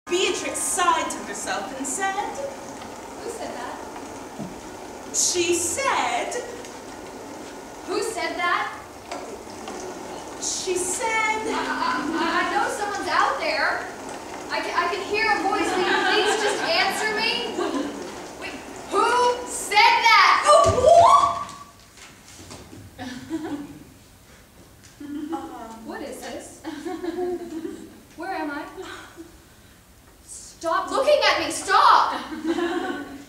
Beatrix sighed to herself and said... Who said that? She said... Who said that? She said... I know someone's out there. I can hear a voice. Will you please just answer me? Wait, who said that? What is this? Where am I? Stop looking at me! Stop!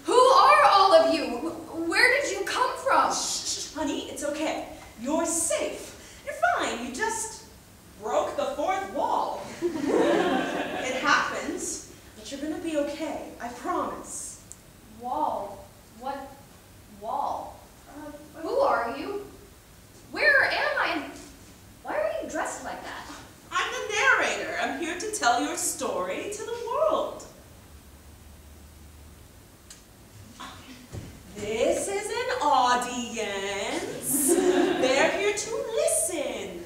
Who are all of you? Where did you come from? Shh, honey, it's okay. You're safe. You're fine. You just broke the fourth wall. It happens, but you're gonna be okay. I promise. Wall? What wall? Who are you? Where am I? And why are you dressed like that? I'm the narrator. I'm here to tell your story to the world. This is an audience. They're here to listen.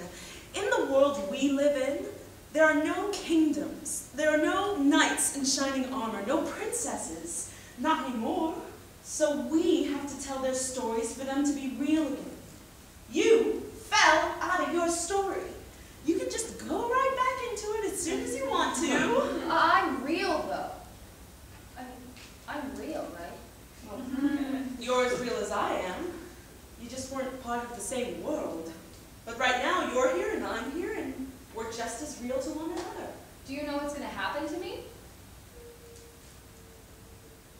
In the world we live in, there are no kingdoms. There are no knights in shining armor, no princesses. Not anymore. So we have to tell their stories for them to be real again. You fell out of your story. You can just go right back into it as soon as you want to. I'm real, though. I'm real, right? You're as real as I am. You just weren't part of the same world. But right now, you're here and I'm here, and we're just as real to one another. Do you know what's going to happen to me?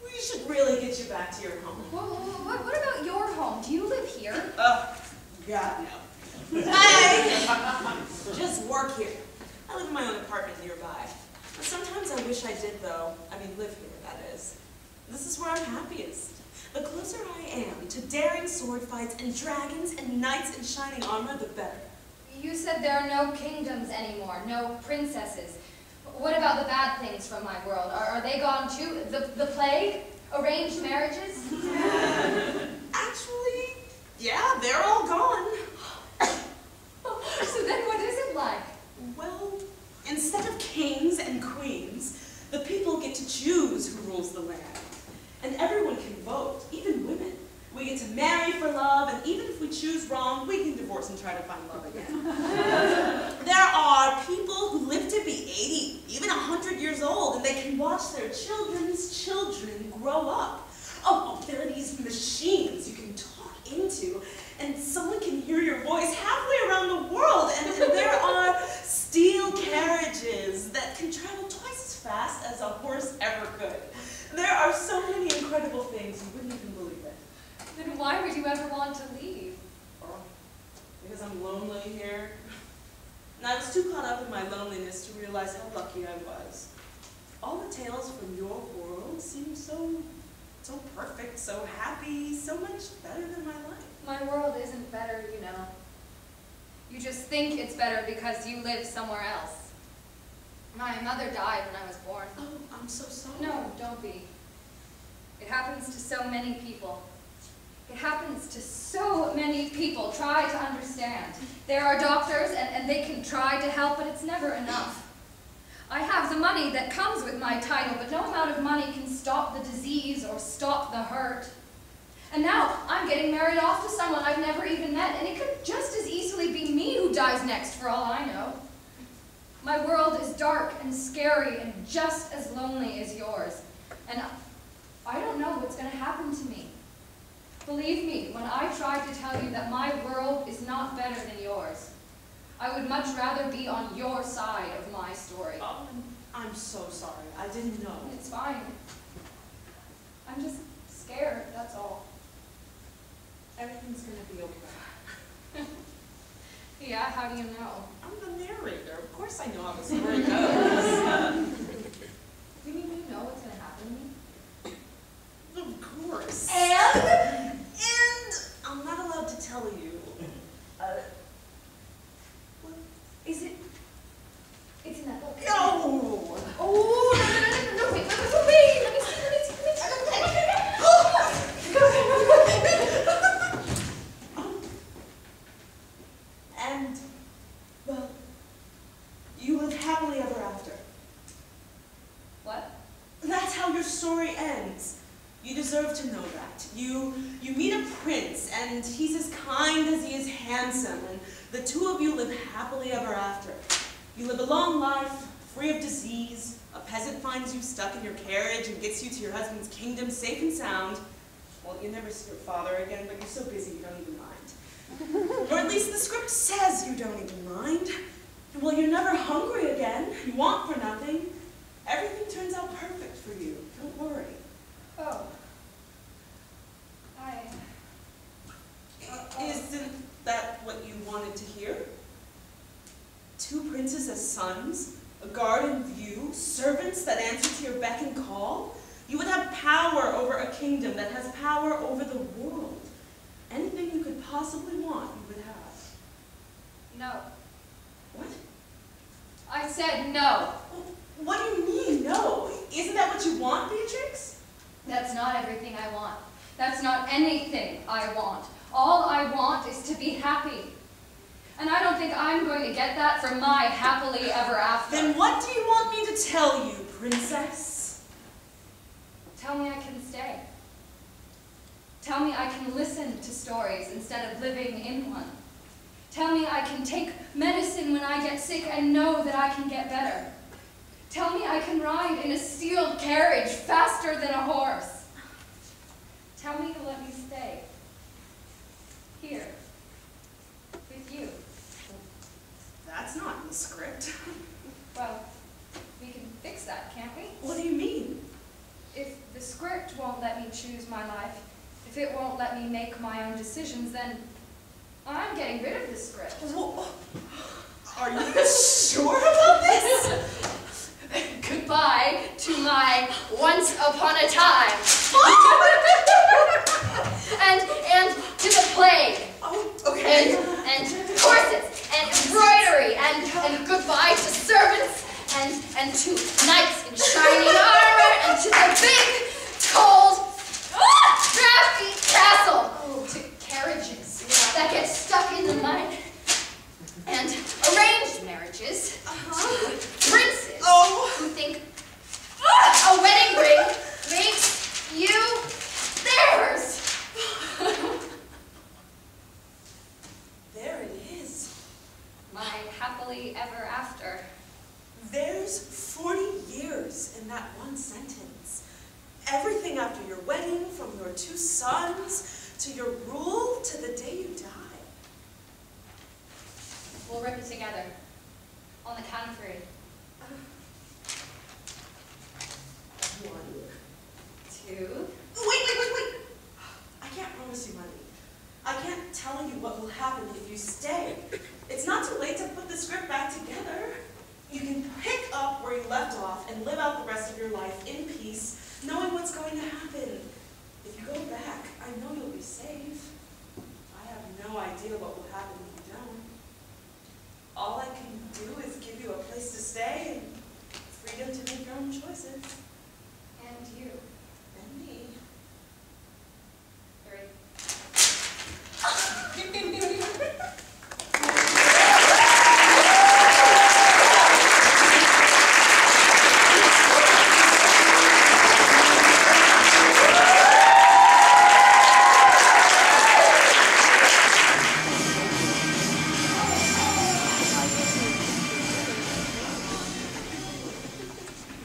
We should really get you back to your home. What about your home? Do you live here? God, no. I just work here. I live in my own apartment nearby. But sometimes I wish I did, though. I mean, live here, that is. This is where I'm happiest. The closer I am to daring sword fights and dragons and knights in shining armor, the better. You said there are no kingdoms anymore, no princesses. What about the bad things from my world? Are they gone too? The plague? Arranged marriages? Actually, yeah, they're all gone. So then what is it like? Well, instead of kings and queens, the people get to choose who rules the land. And everyone can vote, even women. We get to marry for love, and even if we choose wrong, we can divorce and try to find love again. There are people who live to be 80, even 100 years old, and they can watch their children's children grow up. Oh, there are these machines you can talk into, and someone can hear your voice halfway around the world, and there are steel carriages that can travel twice as fast as a horse ever could. There are so many incredible things, you wouldn't even believe it. Then why would you ever want to leave? Oh, because I'm lonely here. And I was too caught up in my loneliness to realize how lucky I was. All the tales from your world seem so perfect, so happy, so much better than my life. My world isn't better, you know. You just think it's better because you live somewhere else. My mother died when I was born. Oh, I'm so sorry. No, don't be. It happens to so many people. It happens to so many people. Try to understand. There are doctors and they can try to help, but it's never enough. I have the money that comes with my title, but no amount of money can stop the disease or stop the hurt. And now I'm getting married off to someone I've never even met, and it could just as easily be me who dies next for all I know. My world is dark and scary and just as lonely as yours. And I don't know what's going to happen to me. Believe me, when I try to tell you that my world is not better than yours, I would much rather be on your side of my story. Oh, I'm so sorry. I didn't know. It's fine. I'm just scared, that's all. Everything's going to be okay. Yeah, how do you know? I'm the narrator. Of course I know how the story goes. You mean you know what's going to happen to me? Of course. And I'm not allowed to tell you. What? Is it? It's in that book. No! Oh, no, wait, let me see. And, well, you live happily ever after. What? story ends. You deserve to know that. You meet a prince, and he's as kind as he is handsome, and the two of you live happily ever after. You live a long life, free of disease. A peasant finds you stuck in your carriage and gets you to your husband's kingdom safe and sound. Well, you never see your father again, but you're so busy you don't even mind. Or at least the script says you don't even mind. Well, you're never hungry again. You want for nothing. Everything turns out perfect for you. Don't worry. Oh. Isn't that what you wanted to hear? Two princes as sons, a garden view, servants that answer to your beck and call. You would have power over a kingdom that has power over the world. Anything you could possibly want, you would have. No. What? I said no. What do you mean, no? Isn't that what you want, Beatrix? That's not everything I want. That's not anything I want. All I want is to be happy. And I don't think I'm going to get that from my happily ever after. Then what do you want me to tell you, princess? Tell me I can stay. Tell me I can listen to stories instead of living in one. Tell me I can take medicine when I get sick and know that I can get better. Tell me I can ride in a sealed carriage faster than a horse. Tell me to let me stay. Here. With you. That's not in the script. Well, we can fix that, can't we? What do you mean? If the script won't let me choose my life, if it won't let me make my own decisions, then I'm getting rid of the script. Well, are you sure about this? Goodbye to my once upon a time. and to the plague. Oh, okay. And corsets and embroidery and goodbye to servants and to knights in shining armor and to the big, cold, drafty castle. To carriages that get stuck in the mud. And arranged marriages. Princes who think a wedding ring makes you theirs. There it is. My happily ever after. There's 40 years in that one sentence. Everything after your wedding, from your two sons, to your rule, to the day you die. We'll rip it together. On the count of 3. 1, 2. Wait. I can't promise you money. I can't tell you what will happen if you stay. It's not too late to put the script back together. You can pick up where you left off and live out the rest of your life in peace, knowing what's going to happen. If you go back, I know you'll be safe. I have no idea what will happen if you don't. All I can do is give you a place to stay and freedom to make your own choices. And you. And me. 3.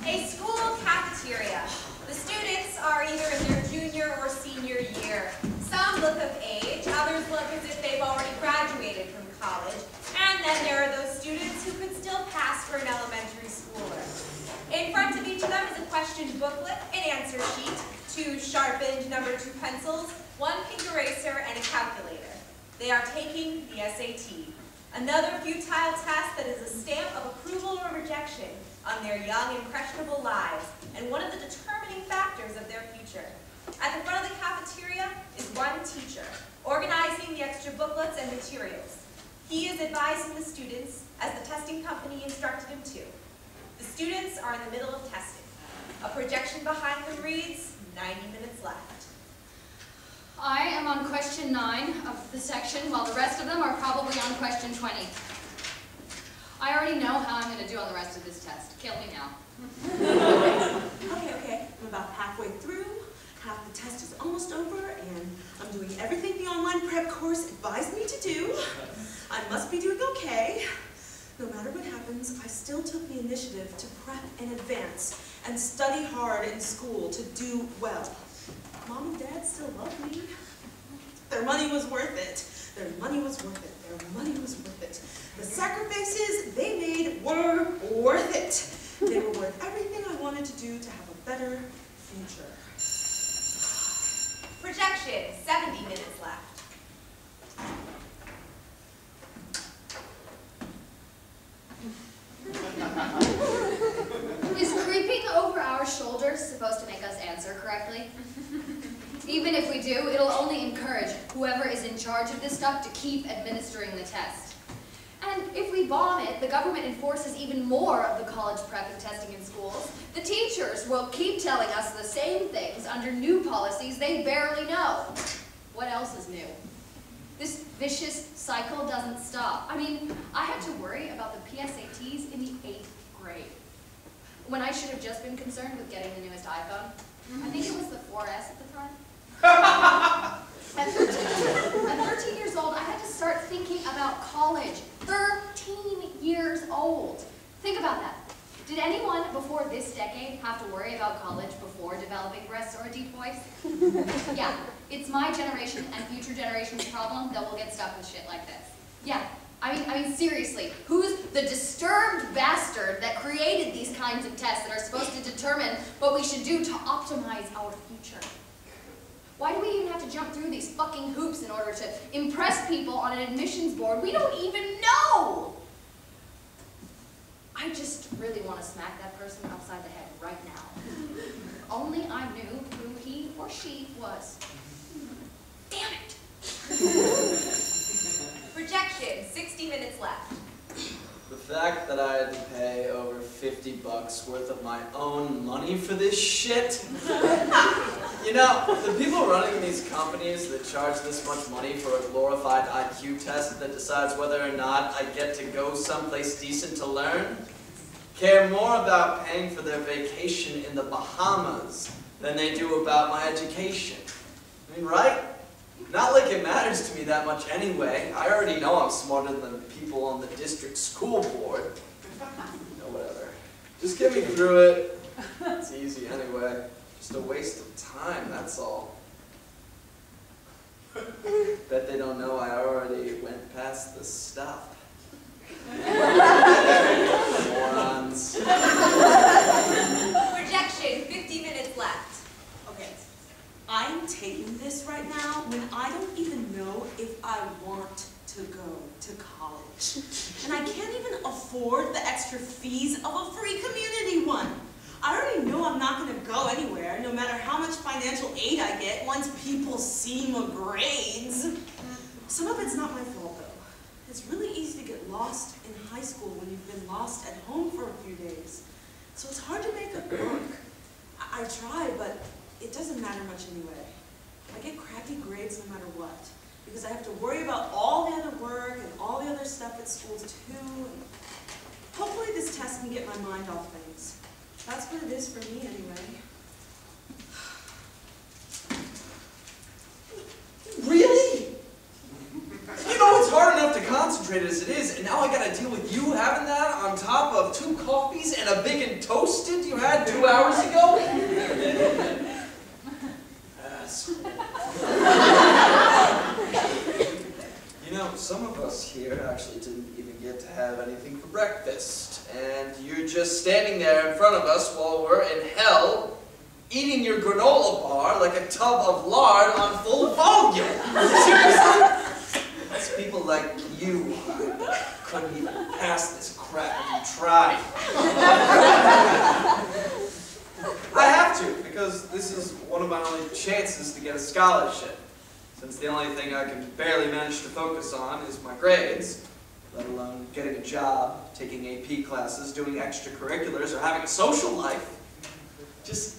A school cafeteria. The students are either in their junior or senior year. Some look of age, others look as if they've already graduated from college, and then there are those students who could still pass for an elementary schooler. In front of each of them is a question booklet, an answer sheet, 2 sharpened number 2 pencils, 1 pink eraser, and a calculator. They are taking the SAT, another futile test that is a stamp of approval or rejection on their young, impressionable lives, and one of the determining factors of their future. At the front of the cafeteria is one teacher, organizing the extra booklets and materials. He is advising the students as the testing company instructed him to. The students are in the middle of testing. A projection behind them reads, 90 minutes left. I am on question 9 of the section, while the rest of them are probably on question 20. I already know how I'm going to do on the rest of this test. Kill me now. Okay. I'm about halfway through. Half the test is almost over, and I'm doing everything the online prep course advised me to do. I must be doing okay. No matter what happens, I still took the initiative to prep in advance and study hard in school to do well. Mom and Dad still love me. Their money was worth it. Their money was worth it. Their money was worth it. The sacrifices they made were worth it. They were worth everything I wanted to do to have a better future. Projection, 70 minutes left. Is creeping over our shoulders supposed to make us answer correctly? Even if we do, it'll only encourage whoever is in charge of this stuff to keep administering the test. And if we bomb it, the government enforces even more of the college prep and testing in schools. The teachers will keep telling us the same things under new policies they barely know. What else is new? This vicious cycle doesn't stop. I mean, I had to worry about the PSATs in the 8th grade, when I should have just been concerned with getting the newest iPhone. I think it was the 4S at the time. At 13 years old, I had to start thinking about college. 13 years old. Think about that. Did anyone before this decade have to worry about college before developing breasts or a deep voice? Yeah, it's my generation and future generations' problem that we'll get stuck with shit like this. Yeah, I mean seriously, who's the disturbed bastard that created these kinds of tests that are supposed to determine what we should do to optimize our future? Why do we even have to jump through these fucking hoops in order to impress people on an admissions board we don't even know? I just really want to smack that person upside the head right now. If only I knew who he or she was. Damn it! Projection, 60 minutes left. The fact that I had to pay over $50 worth of my own money for this shit. You know, the people running these companies that charge this much money for a glorified IQ test that decides whether or not I get to go someplace decent to learn care more about paying for their vacation in the Bahamas than they do about my education. I mean, right? Not like it matters to me that much anyway. I already know I'm smarter than people on the district school board. No, whatever. Just get me through it. It's easy anyway. Just a waste of time, that's all. Bet they don't know I already went past the stop. Morons. Projection, 50 minutes left. Okay, I'm taking this right now when I don't even know if I want to go to college. And I can't even afford the extra fees of a free community one. I already know I'm not going to go anywhere, no matter how much financial aid I get once people see my grades. Some of it's not my fault, though. It's really easy to get lost in high school when you've been lost at home for a few days. So it's hard to make it work. I try, but it doesn't matter much anyway. I get crappy grades no matter what, because I have to worry about all the other work and all the other stuff at schools too. And hopefully this test can get my mind off things. That's what it is for me anyway. Really? You know, it's hard enough to concentrate as it is, and now I gotta deal with you having that on top of 2 coffees and a big and toasted you had 2 hours ago? You know, some of us here actually didn't even get to have anything for breakfast, and you're just standing there in front of us while we're in hell, eating your granola bar like a tub of lard on full volume. Seriously? It's people like you couldn't even pass this crap if you tried. I have to, because this is one of my only chances to get a scholarship, since the only thing I can barely manage to focus on is my grades, let alone getting a job, taking AP classes, doing extracurriculars, or having a social life. Just,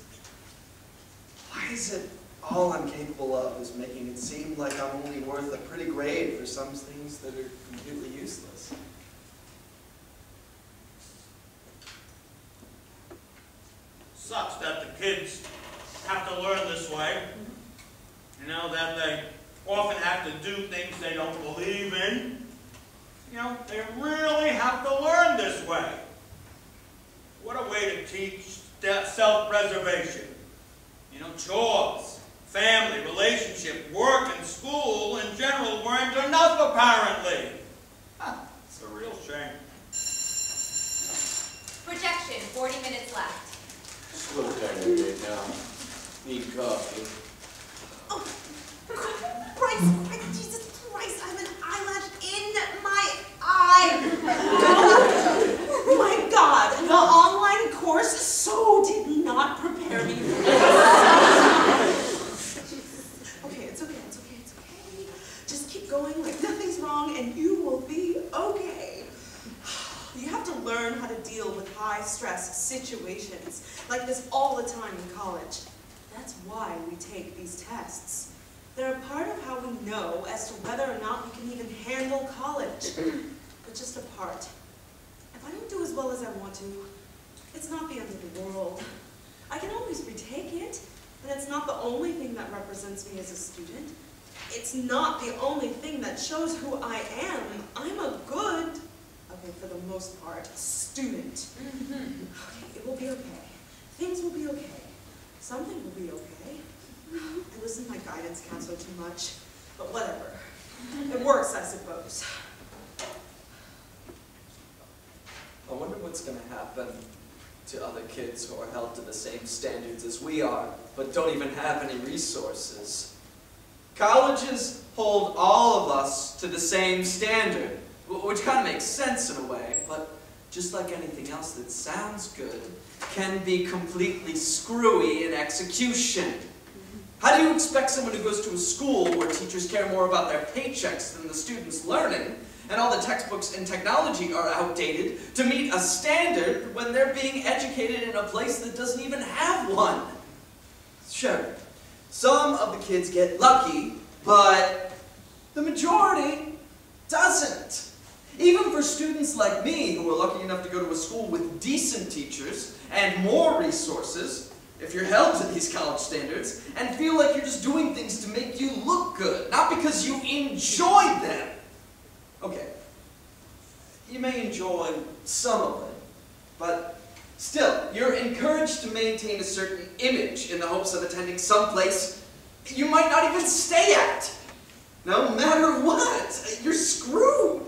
why is it all I'm capable of is making it seem like I'm only worth a pretty grade for some things that are completely useless? sucks that the kids have to learn this way. You know, that they often have to do things they don't believe in. You know, they really have to learn this way. What a way to teach self-preservation. You know, chores, family, relationship, work, and school in general weren't enough, apparently. It's a real shame. Projection, 40 minutes left. Slow down right now. Need coffee. Oh, Bryce, Jesus Christ, I have an eyelash in my eye. Oh my God, the online course so did not prepare me for this. Okay, it's okay. Just keep going like nothing's wrong and you will be okay. You have to learn how to deal with high-stress situations like this all the time in college. That's why we take these tests. They're a part of how we know as to whether or not we can even handle college. But just a part. If I don't do as well as I want to, it's not the end of the world. I can always retake it, and it's not the only thing that represents me as a student. It's not the only thing that shows who I am. I'm a good, okay, for the most part, student. Okay, it will be okay. Things will be okay. Something will be okay. I listen to my guidance counselor too much, but whatever. It works, I suppose. I wonder what's going to happen to other kids who are held to the same standards as we are, but don't even have any resources. Colleges hold all of us to the same standard, which kind of makes sense in a way, but just like anything else that sounds good, can be completely screwy in execution. How do you expect someone who goes to a school where teachers care more about their paychecks than the students' learning, and all the textbooks and technology are outdated, to meet a standard when they're being educated in a place that doesn't even have one? Sure, some of the kids get lucky, but the majority doesn't. Even for students like me, who are lucky enough to go to a school with decent teachers and more resources, if you're held to these college standards, and feel like you're just doing things to make you look good, not because you enjoy them. Okay, you may enjoy some of it, but still, you're encouraged to maintain a certain image in the hopes of attending some place you might not even stay at. No matter what, you're screwed.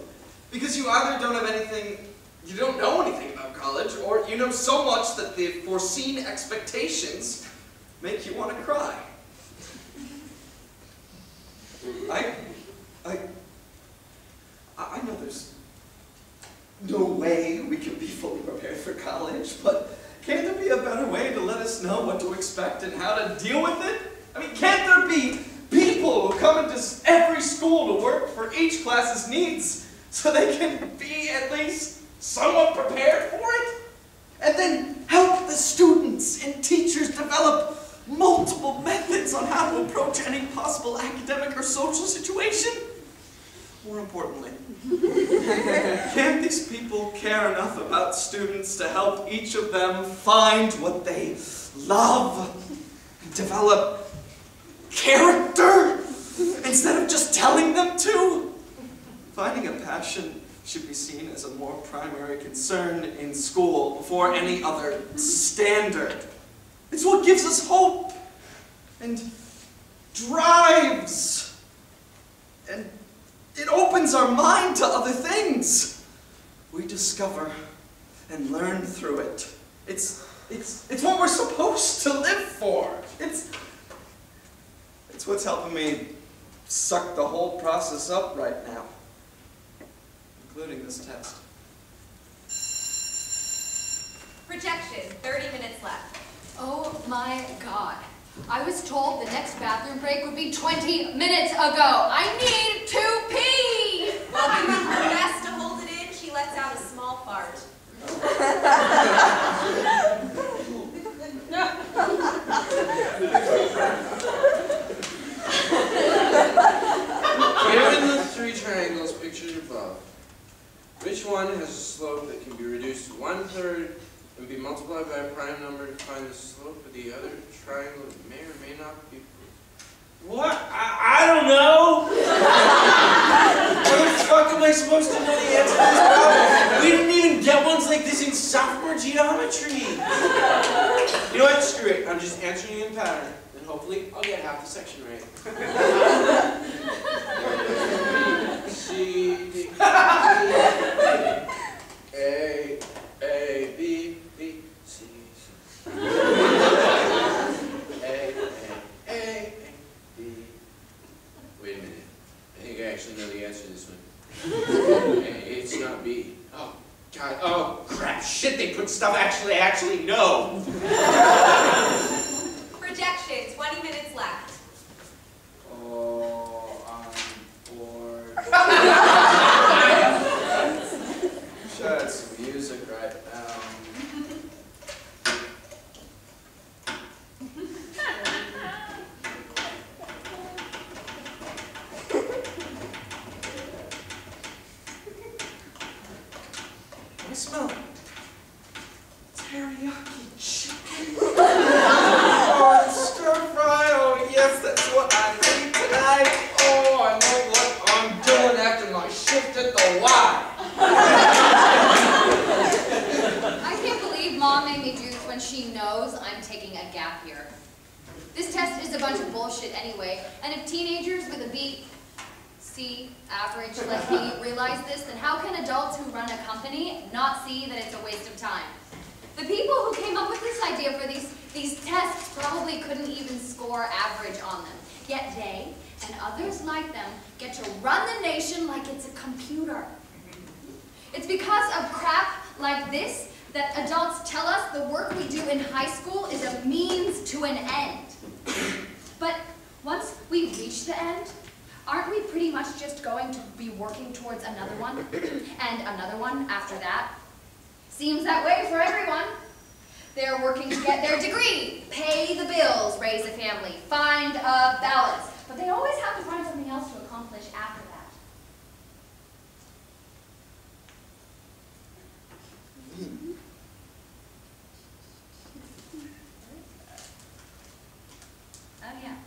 Because you either don't have anything, you don't know anything about college, or you know so much that the foreseen expectations make you want to cry. I know there's no way we can be fully prepared for college, but can't there be a better way to let us know what to expect and how to deal with it? I mean, can't there be people who come into every school to work for each class's needs so they can be at least somewhat prepared for it? And then help the students and teachers develop multiple methods on how to approach any possible academic or social situation? More importantly, can't these people care enough about students to help each of them find what they love and develop character instead of just telling them to? Finding a passion should be seen as a more primary concern in school before any other standard. It's what gives us hope and drives, and it opens our mind to other things. We discover and learn through it. It's what we're supposed to live for. It's what's helping me suck the whole process up right now, including this test. Projection, 30 minutes left. Oh my God. I was told the next bathroom break would be 20 minutes ago. I need to pee! While doing her best to hold it in, she lets out a small fart. Given the three triangles pictured above, which one has a slope that can be reduced to 1/3 and be multiplied by a prime number to find the slope of the other triangle that may or may not be. What? I don't know! How the fuck am I supposed to know the answer to this problem? We didn't even get ones like this in sophomore geometry! You know what? Screw it. I'm just answering in pattern. And hopefully, I'll get half the section right. C, D, A, B, B, C, C. A, B. Wait a minute. I think I actually know the answer to this one. It's not B. Oh, God. Oh, crap. Shit, they put stuff I actually know. Projection, 20 minutes left. Oh, I'm bored. Wish I had some music right now. I smell teriyaki chicken. Oh, and stir fry. Oh, yes, that's what I need tonight. Oh, I know what I'm doing after my shift at the Y. I can't believe Mom made me do this when she knows I'm taking a gap year. This test is a bunch of bullshit anyway, and if teenagers with a B, C average like me realize this, then how can adults who run a company not see that it's a waste of time? The people who came up with this idea for these tests probably couldn't even score average on them. Yet they, and others like them, get to run the nation like it's a computer. It's because of crap like this that adults tell us the work we do in high school is a means to an end. But once we reach the end, aren't we pretty much just going to be working towards another one, and another one after that? Seems that way for everyone. They're working to get their degree, pay the bills, raise a family, find a balance. But they always have to find something else to accomplish after that. Oh yeah.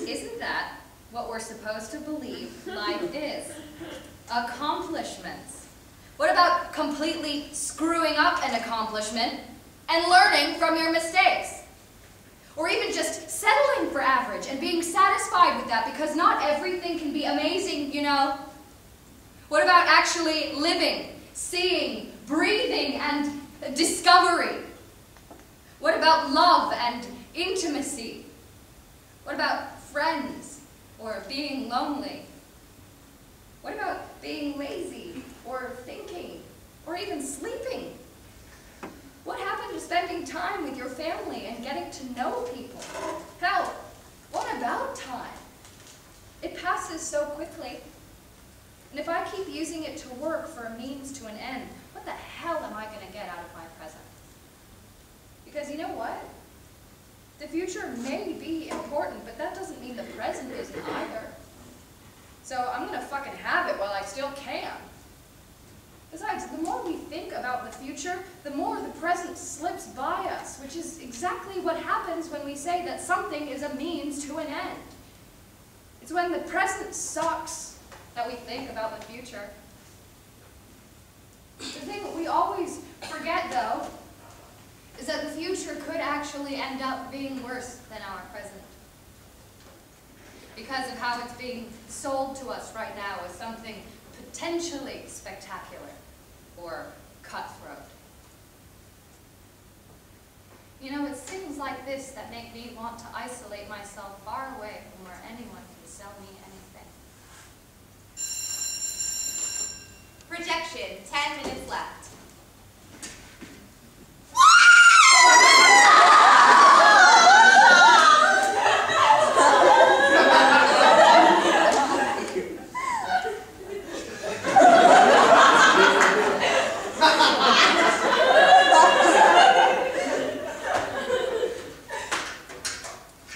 Isn't that what we're supposed to believe life is? Accomplishments. What about completely screwing up an accomplishment and learning from your mistakes? Or even just settling for average and being satisfied with that, because not everything can be amazing, you know? What about actually living, seeing, breathing, and discovery? What about love and intimacy? What about friends or being lonely? What about being lazy or thinking or even sleeping? What happened to spending time with your family and getting to know people? Hell, what about time? It passes so quickly. And if I keep using it to work for a means to an end, what the hell am I going to get out of my present? Because you know what? The future may be important, but that doesn't mean the present isn't either. So I'm going to fucking have it while I still can. Besides, the more we think about the future, the more the present slips by us, which is exactly what happens when we say that something is a means to an end. It's when the present sucks that we think about the future. The thing that we always forget, though, is that the future could actually end up being worse than our present. Because of how it's being sold to us right now as something potentially spectacular or cutthroat. You know, it's things like this that make me want to isolate myself far away from where anyone can sell me anything. Projection, 10 minutes left.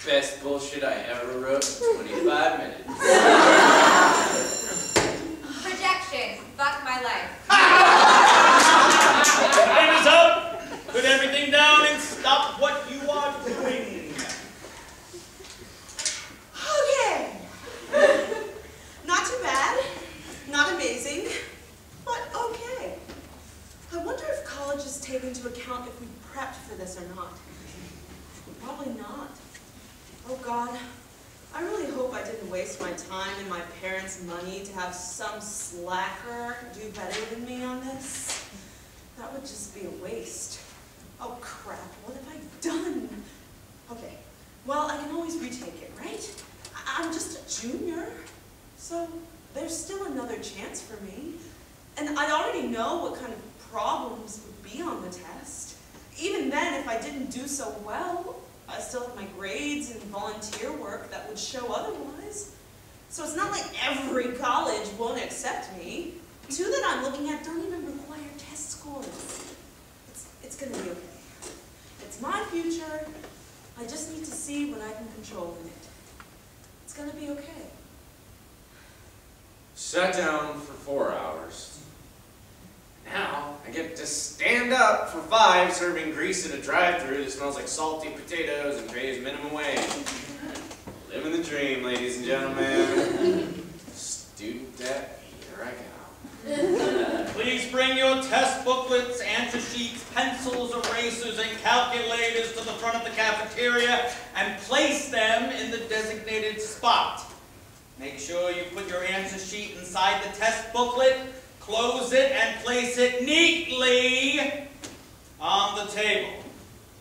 Best bullshit I ever wrote in 25 minutes. Projection, fuck my life. take into account if we prepped for this or not. Probably not. Oh God, I really hope I didn't waste my time and my parents' money to have some slacker do better than me on this. That would just be a waste. Oh crap, what have I done? Okay, well, I can always retake it, right? I'm just a junior, so there's still another chance for me. And I already know what kind of problems would be on the test. Even then, if I didn't do so well, I still have my grades and volunteer work that would show otherwise. So it's not like every college won't accept me. Two that I'm looking at don't even require test scores. It's gonna be okay. It's my future. I just need to see what I can control in it. It's gonna be okay. Sat down for 4 hours. Now I get to stand up for 5 serving grease in a drive-thru that smells like salty potatoes and pays minimum wage. Living the dream, ladies and gentlemen. Student debt, here I go. Please bring your test booklets, answer sheets, pencils, erasers, and calculators to the front of the cafeteria and place them in the designated spot. Make sure you put your answer sheet inside the test booklet, close it, and place it neatly on the table.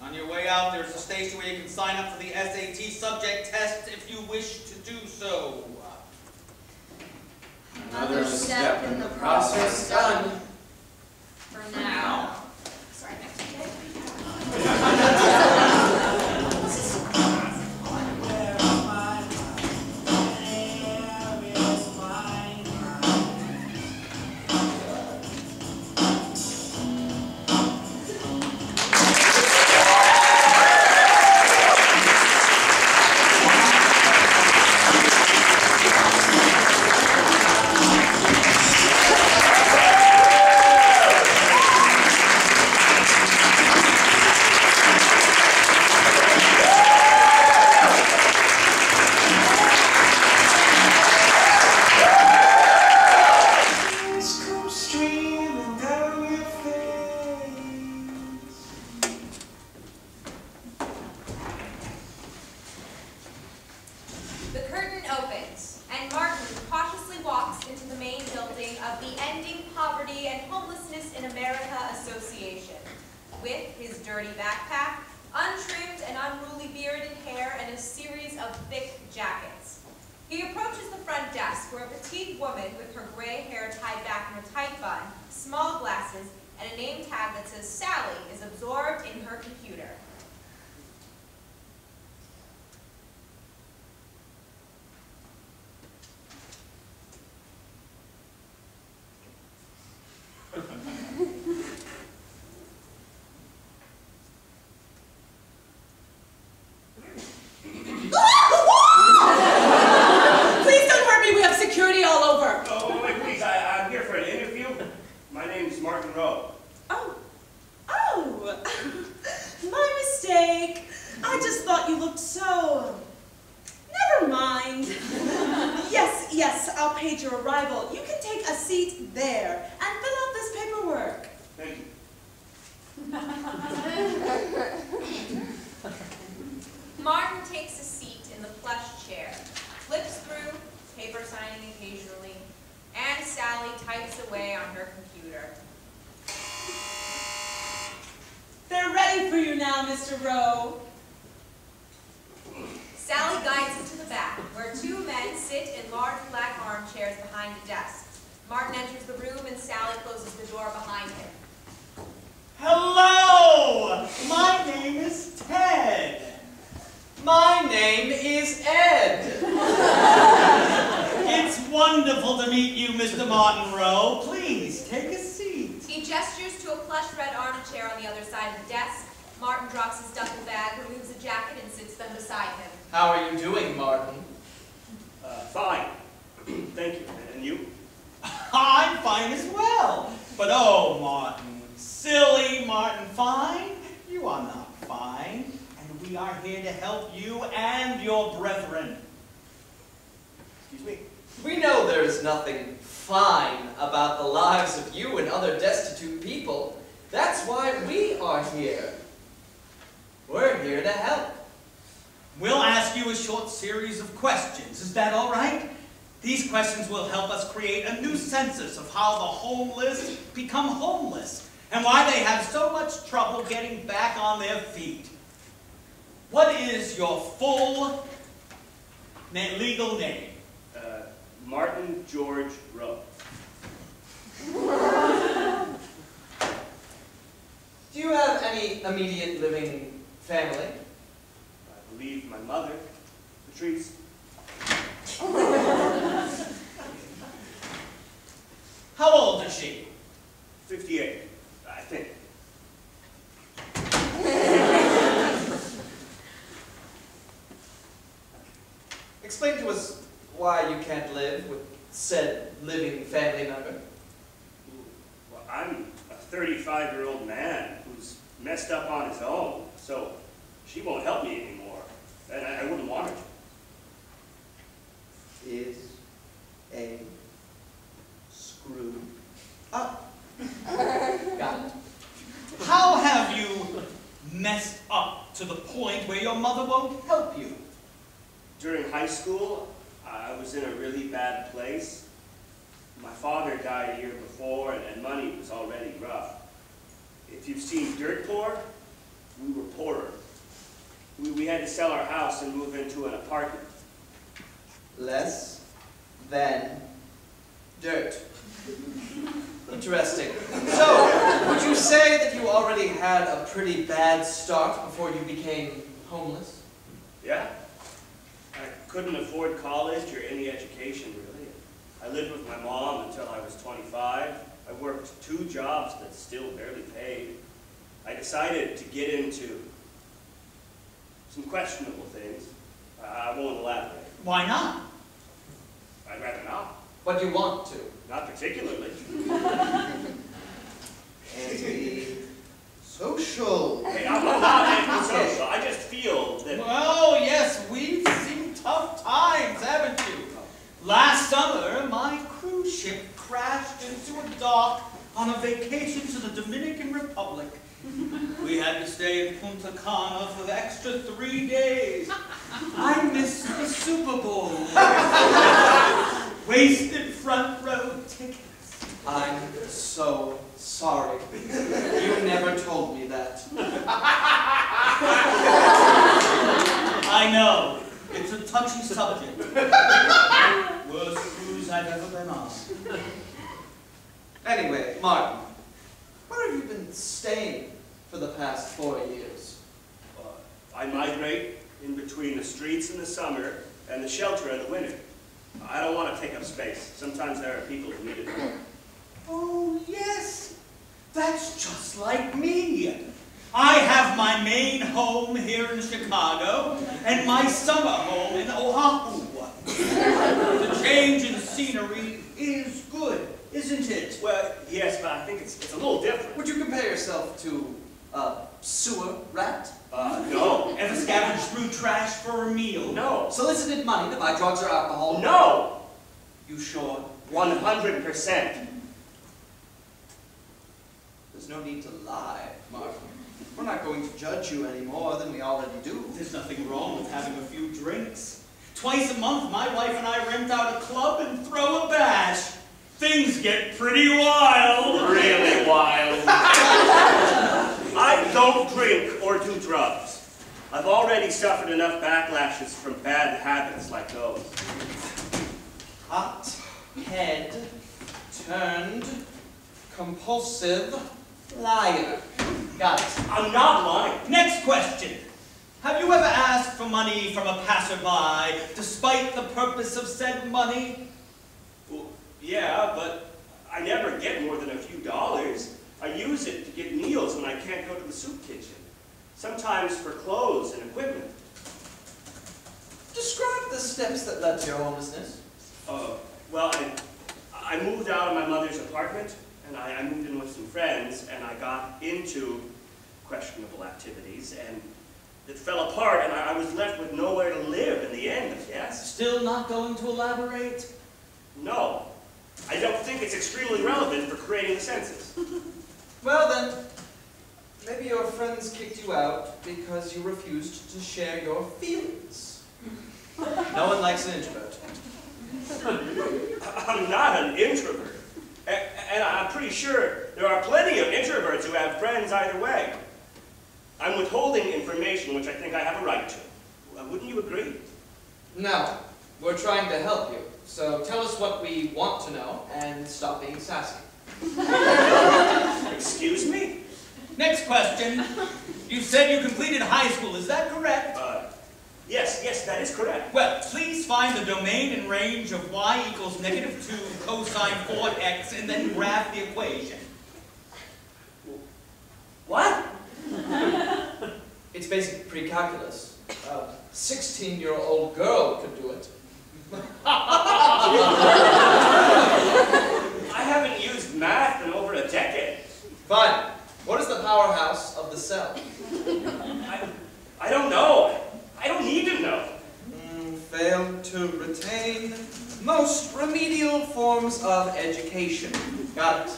On your way out, there's a station where you can sign up for the SAT subject test if you wish to do so. Another step in the process done. For now. Sorry, Poverty and Homelessness in America Association, with his dirty backpack, untrimmed and unruly beard and hair, and a series of thick jackets. He approaches the front desk where a petite woman with her gray hair tied back in a tight bun, small glasses, and a name tag that says Sally is absorbed in her computer. Please don't hurt me, we have security all over. Oh, wait, please, I'm here for an interview. My name's Martin Rowe. Oh, my mistake. I just thought you looked so... Never mind. Yes, I'll page your arrival. You can take a seat there and fill out this paperwork. Thank you. Martin takes a seat in the plush chair, flips through, paper signing occasionally, and Sally types away on her computer. They're ready for you now, Mr. Rowe. Sally guides him to the back, where two men sit in large black armchairs behind a desk. Martin enters the room and Sally closes the door behind him. Hello! My name is Ted. My name is Ed. It's wonderful to meet you, Mr. Martin Rowe. Please, take a seat. He gestures to a plush red armchair on the other side of the desk. Martin drops his duffel bag, removes a jacket, and sits them beside him. How are you doing, Martin? Fine. Thank you. And you? I'm fine as well. But oh, Martin, silly Martin Fine, you are not fine. And we are here to help you and your brethren. Excuse me. We know there is nothing fine about the lives of you and other destitute people. That's why we are here. We're here to help. We'll ask you a short series of questions. Is that all right? These questions will help us create a new census of how the homeless become homeless and why they have so much trouble getting back on their feet. What is your full legal name? Martin George Rowe. Do you have any immediate living family? I believe my mother, Beatrix. How old is she? 58, I think. Explain to us why you can't live with said living family member. Well, I'm a 35-year-old man who's messed up on his own, so she won't help me anymore, and I wouldn't want her to. Is a screw up. Got it. How have you messed up to the point where your mother won't help you? During high school, I was in a really bad place. My father died a year before, and money was already rough. If you've seen dirt poor, we were poorer. We had to sell our house and move into an apartment. Less than dirt. Interesting. So, would you say that you already had a pretty bad start before you became homeless? Yeah. I couldn't afford college or any education, really. I lived with my mom until I was 25. I worked 2 jobs that still barely paid. I decided to get into some questionable things. I won't elaborate. Why not? I'd rather not. But you want to. Not particularly. Anti-social. Hey, I'm not antisocial. I just feel that... Oh, yes, we've seen tough times, haven't you? Last summer, my cruise ship crashed into a dock on a vacation to the Dominican Republic. We had to stay in Punta Cana for the extra 3 days. I missed the Super Bowl. Wasted front row tickets. I'm so sorry. You never told me that. I know. It's a touchy subject. Worst cruise I've ever been on. Anyway, Martin, where have you been staying for the past 4 years? I migrate in between the streets in the summer and the shelter in the winter. I don't want to take up space. Sometimes there are people who need it more. Oh, yes. That's just like me. I have my main home here in Chicago and my summer home in Oahu. The change in scenery is good, isn't it? Well, yes, but I think it's a little different. Would you compare yourself to a sewer rat? No. Ever scavenged through trash for a meal? No. Solicited money to buy drugs or alcohol? No. You sure? 100%. There's no need to lie, Martin. We're not going to judge you any more than we already do. There's nothing wrong with having a few drinks. Twice a month, my wife and I rent out a club and throw a bash. Things get pretty wild. Really wild. I don't drink or do drugs. I've already suffered enough backlashes from bad habits like those. Hot head turned compulsive liar. Got it. I'm not lying. Next question. Have you ever asked for money from a passerby, despite the purpose of said money? Well, yeah, but I never get more than a few dollars. I use it to get meals when I can't go to the soup kitchen. Sometimes for clothes and equipment. Describe the steps that led to your homelessness. Well, I moved out of my mother's apartment, and I moved in with some friends, and I got into questionable activities, and it fell apart, and I was left with nowhere to live in the end, yes? Still not going to elaborate? No. I don't think it's extremely relevant for creating the census. Well then, maybe your friends kicked you out because you refused to share your feelings. No one likes an introvert. I'm not an introvert. And I'm pretty sure there are plenty of introverts who have friends either way. I'm withholding information which I think I have a right to. Wouldn't you agree? No, we're trying to help you. So tell us what we want to know and stop being sassy. Excuse me? Next question. You said you completed high school, is that correct? Yes, that is correct. Well, please find the domain and range of y equals -2 cosine 4x and then graph the equation. What? It's basic pre-calculus. A 16-year-old girl could do it. I haven't used math in over a decade. Fine. What is the powerhouse of the cell? I don't know. I don't need to know. Failed to retain most remedial forms of education. Got it.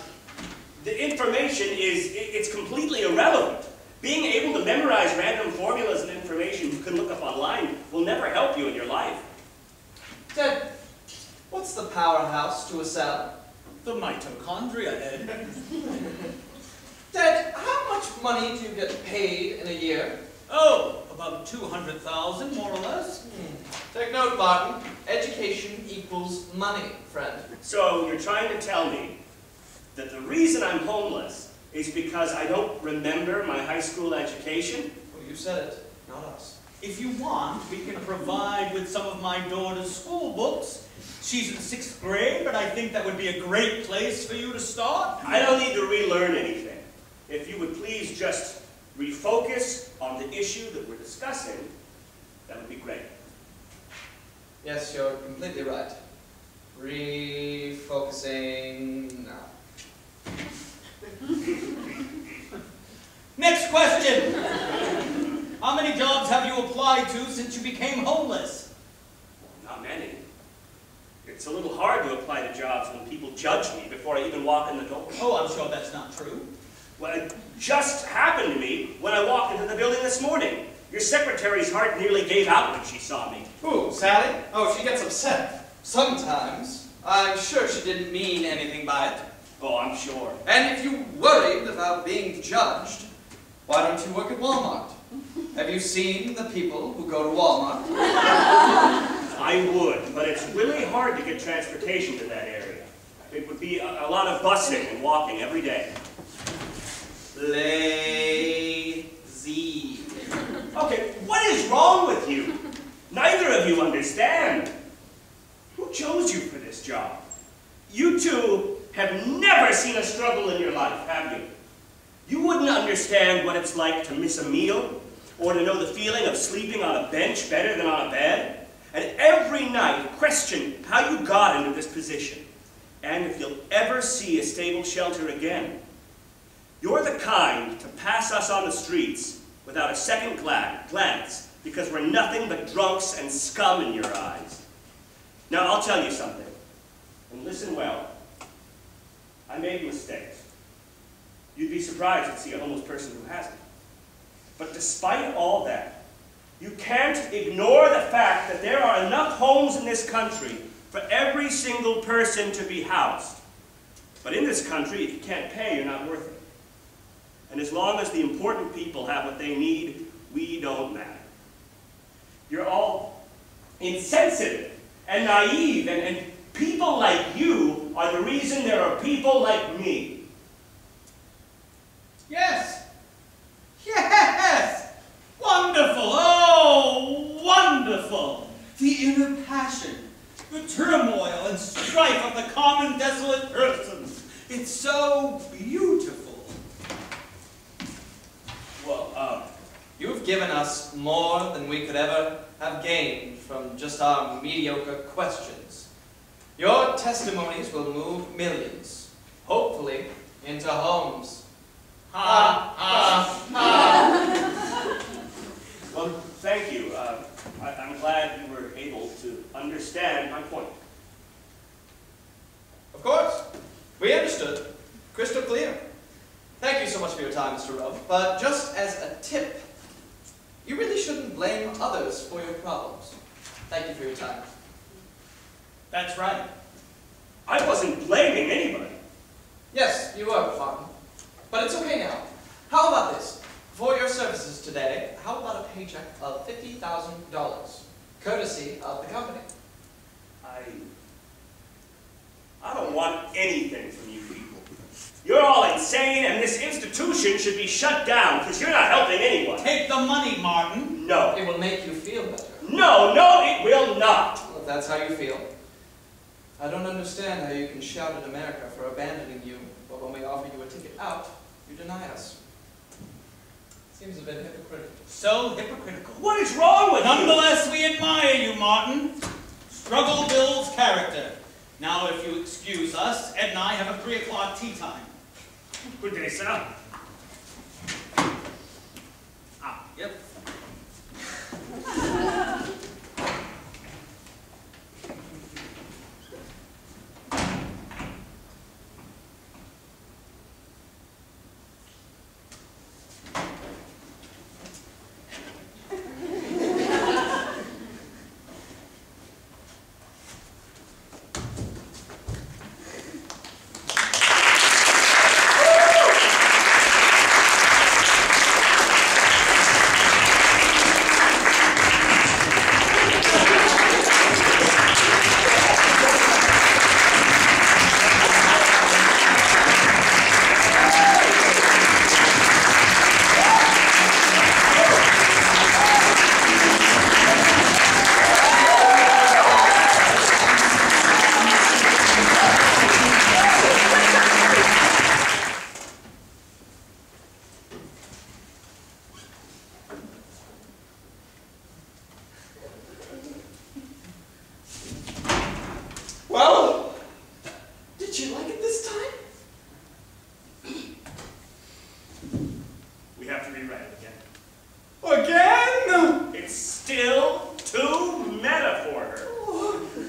The information it's completely irrelevant. Being able to memorize random formulas and information you can look up online will never help you in your life. Ted, what's the powerhouse to a cell? The mitochondria, Ed. Ted, how much money do you get paid in a year? Oh, about 200,000, more or less. Take note, Martin. Education equals money, friend. So you're trying to tell me that the reason I'm homeless is because I don't remember my high school education? Well, you said it, not us. If you want, we can provide with some of my daughter's school books. She's in 6th grade, but I think that would be a great place for you to start. I don't need to relearn anything. If you would please just refocus on the issue that we're discussing, that would be great. Yes, you're completely right. Refocusing now. Next question. How many jobs have you applied to since you became homeless? Not many. It's a little hard to apply to jobs when people judge me before I even walk in the door. Oh, I'm sure that's not true. Well, it just happened to me when I walked into the building this morning. Your secretary's heart nearly gave out when she saw me. Who, Sally? Oh, she gets upset. Sometimes. I'm sure she didn't mean anything by it. Oh, I'm sure. And if you worried about being judged, why don't you work at Walmart? Have you seen the people who go to Walmart? I would, but it's really hard to get transportation to that area. It would be a lot of busing and walking every day. Lazy. Okay, what is wrong with you? Neither of you understand. Who chose you for this job? You two have never seen a struggle in your life, have you? You wouldn't understand what it's like to miss a meal, or to know the feeling of sleeping on a bench better than on a bed, and every night question how you got into this position, and if you'll ever see a stable shelter again. You're the kind to pass us on the streets without a second glance, because we're nothing but drunks and scum in your eyes. Now, I'll tell you something, and listen well. I made mistakes. You'd be surprised to see a homeless person who hasn't. But despite all that, you can't ignore the fact that there are enough homes in this country for every single person to be housed. But in this country, if you can't pay, you're not worth it. And as long as the important people have what they need, we don't matter. You're all insensitive and naive, and people like you are the reason there are people like me. Yes. Yes! Wonderful! Oh, wonderful! The inner passion, the turmoil and strife of the common desolate persons. It's so beautiful. Well, You've given us more than we could ever have gained from just our mediocre questions. Your testimonies will move millions, hopefully into homes. Ha, ha, ha. well, thank you. I'm glad you were able to understand my point. Of course. We understood. Crystal clear. Thank you. you so much for your time, Mr. Rowe. But just as a tip, you really shouldn't blame others for your problems. Thank you for your time. That's right. I wasn't blaming anybody. Yes, you were, Martin. But it's okay now. How about this? For your services today, how about a paycheck of $50,000, courtesy of the company? I don't want anything from you people. You're all insane, and this institution should be shut down because you're not helping anyone. Take the money, Martin. No. It will make you feel better. No, it will not. Well, if that's how you feel. I don't understand how you can shout at America for abandoning you, but when we offer you a ticket out, you deny us. Seems a bit hypocritical. So hypocritical. What is wrong with you? Nonetheless, we admire you, Martin. Struggle builds character. Now, if you excuse us, Ed and I have a 3 o'clock tea time. Good day, sir. Ah, yep. Well, did you like it this time? We have to rewrite it again. Again? It's still too meta for her.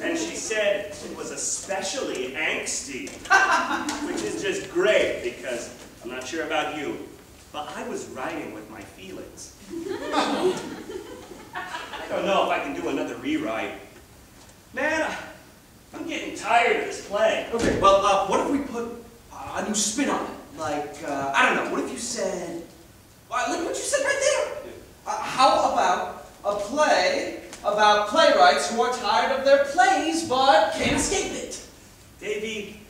And she said it was especially angsty. Which is just great because I'm not sure about you, but I was writing with my feelings. I don't know if I can do another rewrite. Man, I'm getting tired of this play. Okay, well, what if we put a new spin on it? Like, I don't know, what if you said... look what you said right there! How about a play about playwrights who are tired of their plays but can't escape it? Davey,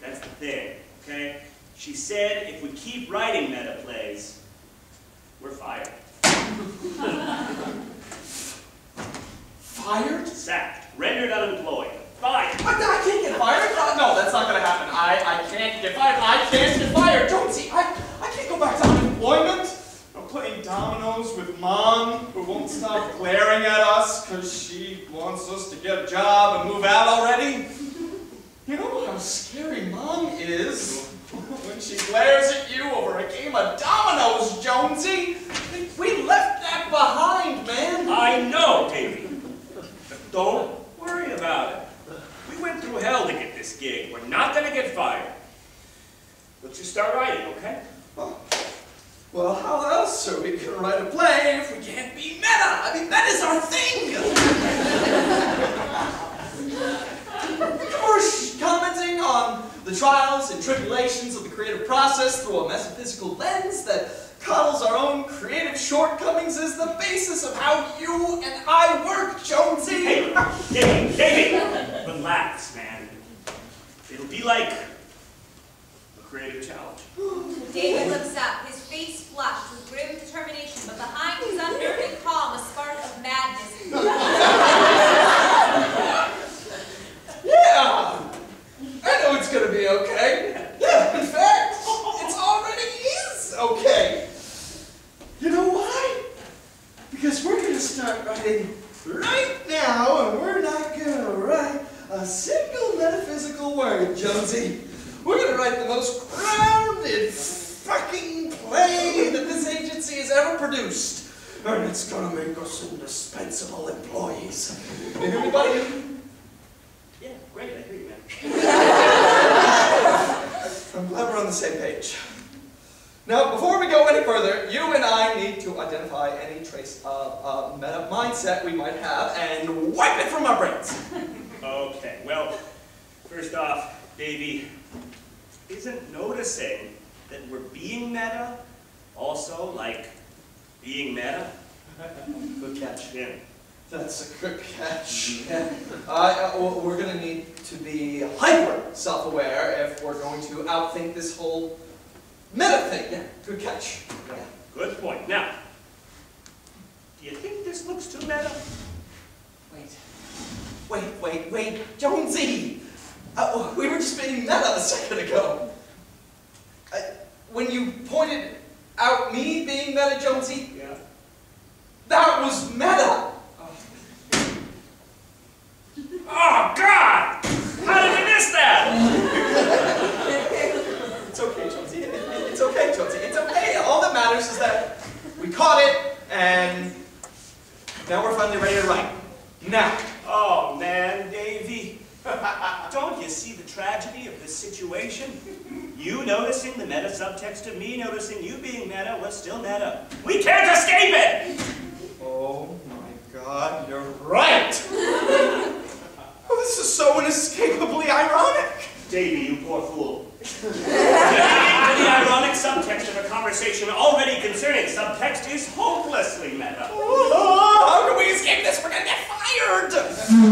that's the thing, okay? She said if we keep writing meta plays, we're fired. Fired? Sacked. Rendered unemployed. Fired. I can't get fired. No, that's not going to happen. I can't get fired. I can't get fired. Jonesy, I can't go back to unemployment. I'm playing dominoes with Mom, who won't stop glaring at us because she wants us to get a job and move out already. You know how scary Mom is when she glares at you over a game of dominoes, Jonesy. We left that behind, man. I know, Davey. But don't worry about it. We went through hell to get this gig. We're not going to get fired. Let's just start writing, okay? Well, how else are we going to write a play if we can't be meta? I mean, that is our thing. We're commenting on the trials and tribulations of the creative process through a metaphysical lens that coddles our own creative shortcomings as the basis of how you and I work, Jonesy. Hey, Davey, relax, man. It'll be like a creative challenge. David looks up, his face flushed with grim determination, but behind his unnerving calm a spark of madness. Yeah! I know it's going to be okay. Yeah, in fact, it already is okay. You know why? Because we're going to start writing right now, and we're not going to write a single metaphysical word, Jonesy. We're going to write the most grounded fucking play that this agency has ever produced. And it's going to make us indispensable employees. Everybody? Yeah, great, I hear you, man. I'm glad we're on the same page. Now, before we go any further, you and I need to identify any trace of meta mindset we might have and wipe it from our brains. Okay, well, first off, Davey, isn't noticing that we're being meta also like being meta? Good catch. Yeah. That's a good catch. Yeah. We're going to need to be hyper self-aware if we're going to outthink this whole meta thing. Yeah, good catch. Yeah. Good point. Now, do you think this looks too meta? Wait, Jonesy! We were just being meta a second ago. When you pointed out me being meta, Jonesy, Yeah. that was meta! Oh, God! How did I miss that? It's okay, Jonesy. It's okay, Jonesy. It's okay. All that matters is that we caught it, and now we're finally ready to write. Now. Oh, man, Davey. Don't you see the tragedy of this situation? You noticing the meta subtext of me noticing you being meta was still meta. We can't escape it! Oh my God, you're right! Oh, this is so inescapably ironic! Davey, you poor fool. The ironic subtext of a conversation already concerning subtext is hopelessly meta. Oh, how can we escape this? We're gonna get fired!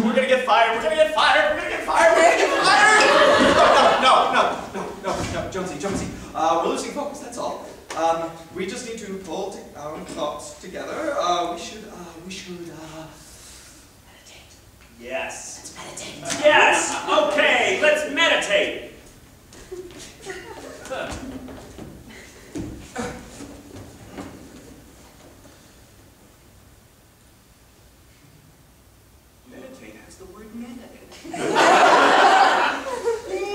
We're gonna get fired, we're gonna get fired, we're gonna get fired, we're gonna get fired! No, Jonesy. We're losing focus, that's all. We just need to pull our thoughts together. We should meditate. Yes. Let's meditate. Yes! Okay, let's meditate. Meditate has the word meta in it.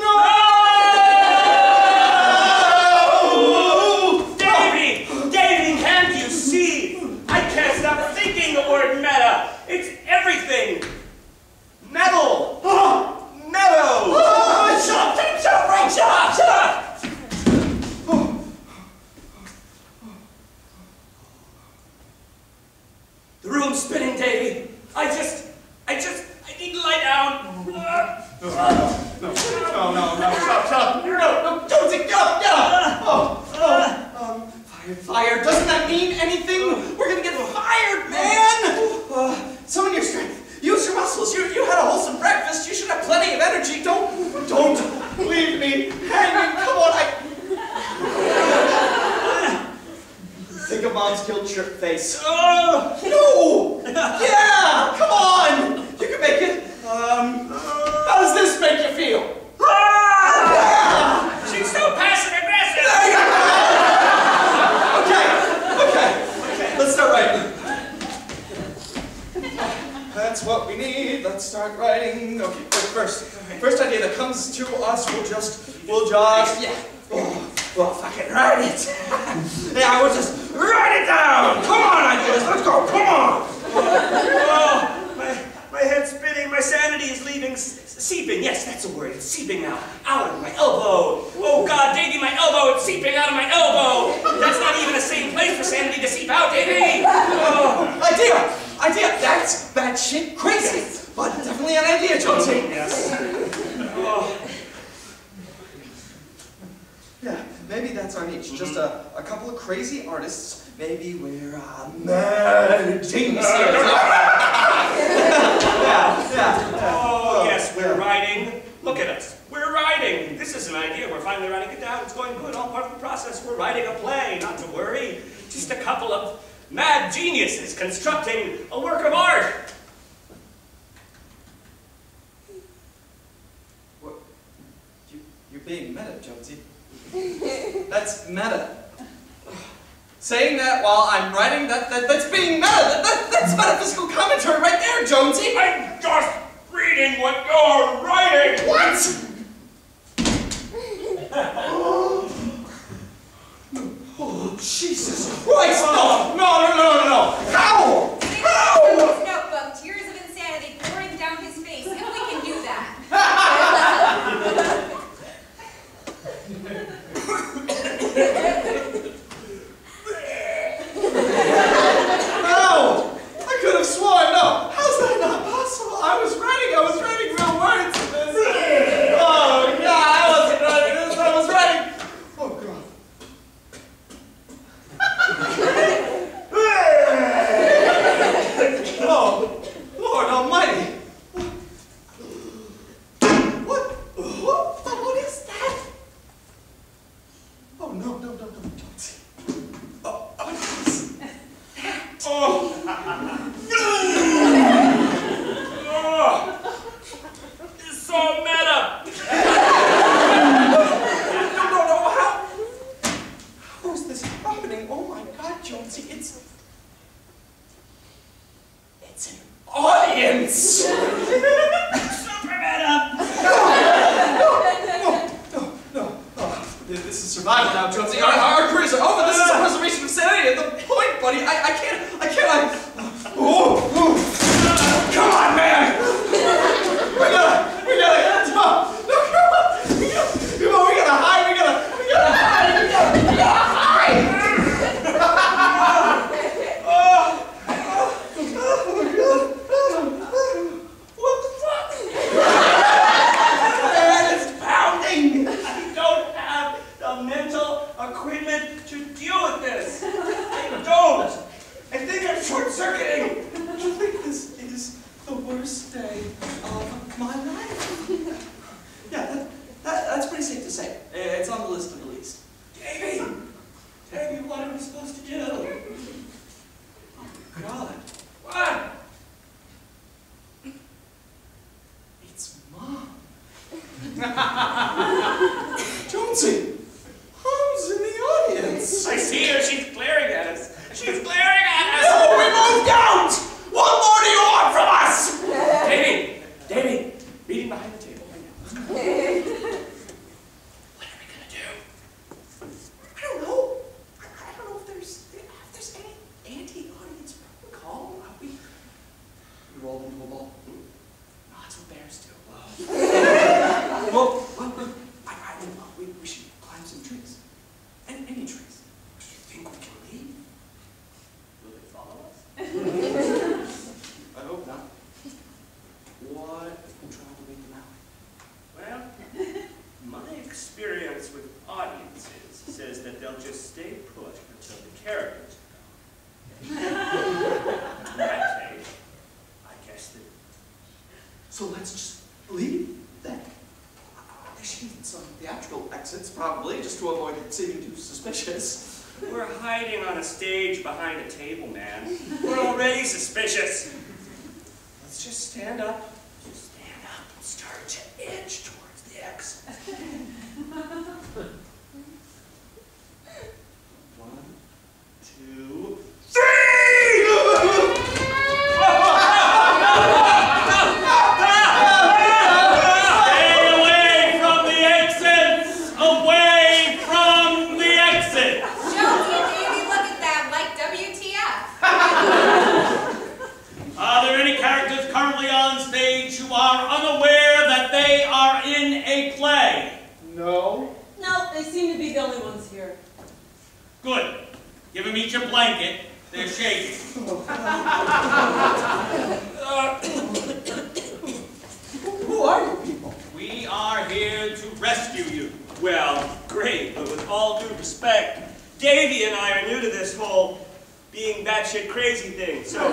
No! Davey, can't you see? I can't stop thinking the word meta. It's everything. Metal. Meadow. Shut up, Frank, shut up. The room's spinning, Davey. I need to lie down. No, shut up. No, Jonesy, get up. Fired. Doesn't that mean anything? We're gonna get fired, man. Summon your strength. Use your muscles. You had a wholesome breakfast. You should have plenty of energy. Don't leave me hanging. Come on, Think of Mom's guilt trip face. No! Yeah! Come on! You can make it. How does this make you feel? Yeah! She's so passive aggressive. Okay. Let's start writing. That's what we need. Let's start writing. Okay, first idea that comes to us, we'll just, yeah. Well, fucking write it. Yeah, we'll just write it down. Come on, ideas. Let's go. Come on. Oh, my head's spinning. My sanity is leaving. Seeping. Yes, that's a word. It's seeping out of my elbow. Oh God, Davey, my elbow. It's seeping out of my elbow. That's not even the same place for sanity to seep out, Davey. Oh. Idea. That's batshit crazy, but definitely an idea, Jonesy. Yes. Oh. Yeah, maybe that's our niche. Just a couple of crazy artists. Maybe we're mad geniuses. Oh, yes, we're writing. Look at us. We're writing. This is an idea. We're finally writing it down. It's going good. All part of the process. We're writing a play. Not to worry. Just a couple of mad geniuses constructing a work of art. What? You're being meta, Jonesy. That's meta. Saying that while I'm writing, that's being meta. That's metaphysical commentary right there, Jonesy. I'm just reading what you're writing. What? Oh, Jesus Christ! No! How? His notebook, tears of insanity pouring down his face, if we can do that. happening? Oh my God, Jonesy, it's an audience! Superman up! No. This is survival now, Jonesy. Our careers are over. This is a preservation of sanity. And the point, buddy, I can't. Come on, man! We gotta. No, come on. We gotta hide. We gotta hide. What the fuck? Man, it's pounding. I don't have the mental equipment to deal with this. I don't. I think I'm short-circuiting. I think this is the worst day of my life. Yeah, that's pretty safe to say. It's on the list at least. Davey, what are we supposed to do? Oh my God. What? It's Mom. Jonesy, Mom's in the audience. I see her. She's glaring at us. She's glaring at us. No, we moved out. What more do you want from us? Davey, meeting behind the table right now. What are we gonna do? I don't know. I don't know if there's any anti-audience protocol. We rolled into a ball. No, that's what bears do. Well, we should climb some trees. Any trees. Do you think we can leave? Will they follow us? I hope not. What if we try to wait them out? Well, my experience with audiences says that they'll just stay put until the characters go. In that case, I guess that. So let's just leave then. They should need some theatrical exits, probably, just to avoid seeming too suspicious. We're hiding on a stage behind a table, man. We're already suspicious. Let's just stand up. Just stand up and start to edge towards the exit. 1, 2, 3! No, they seem to be the only ones here. Good. Give them each a blanket. They're shaking. Who are you people? We are here to rescue you. Well, great, but with all due respect, Davy and I are new to this whole being batshit crazy thing. So,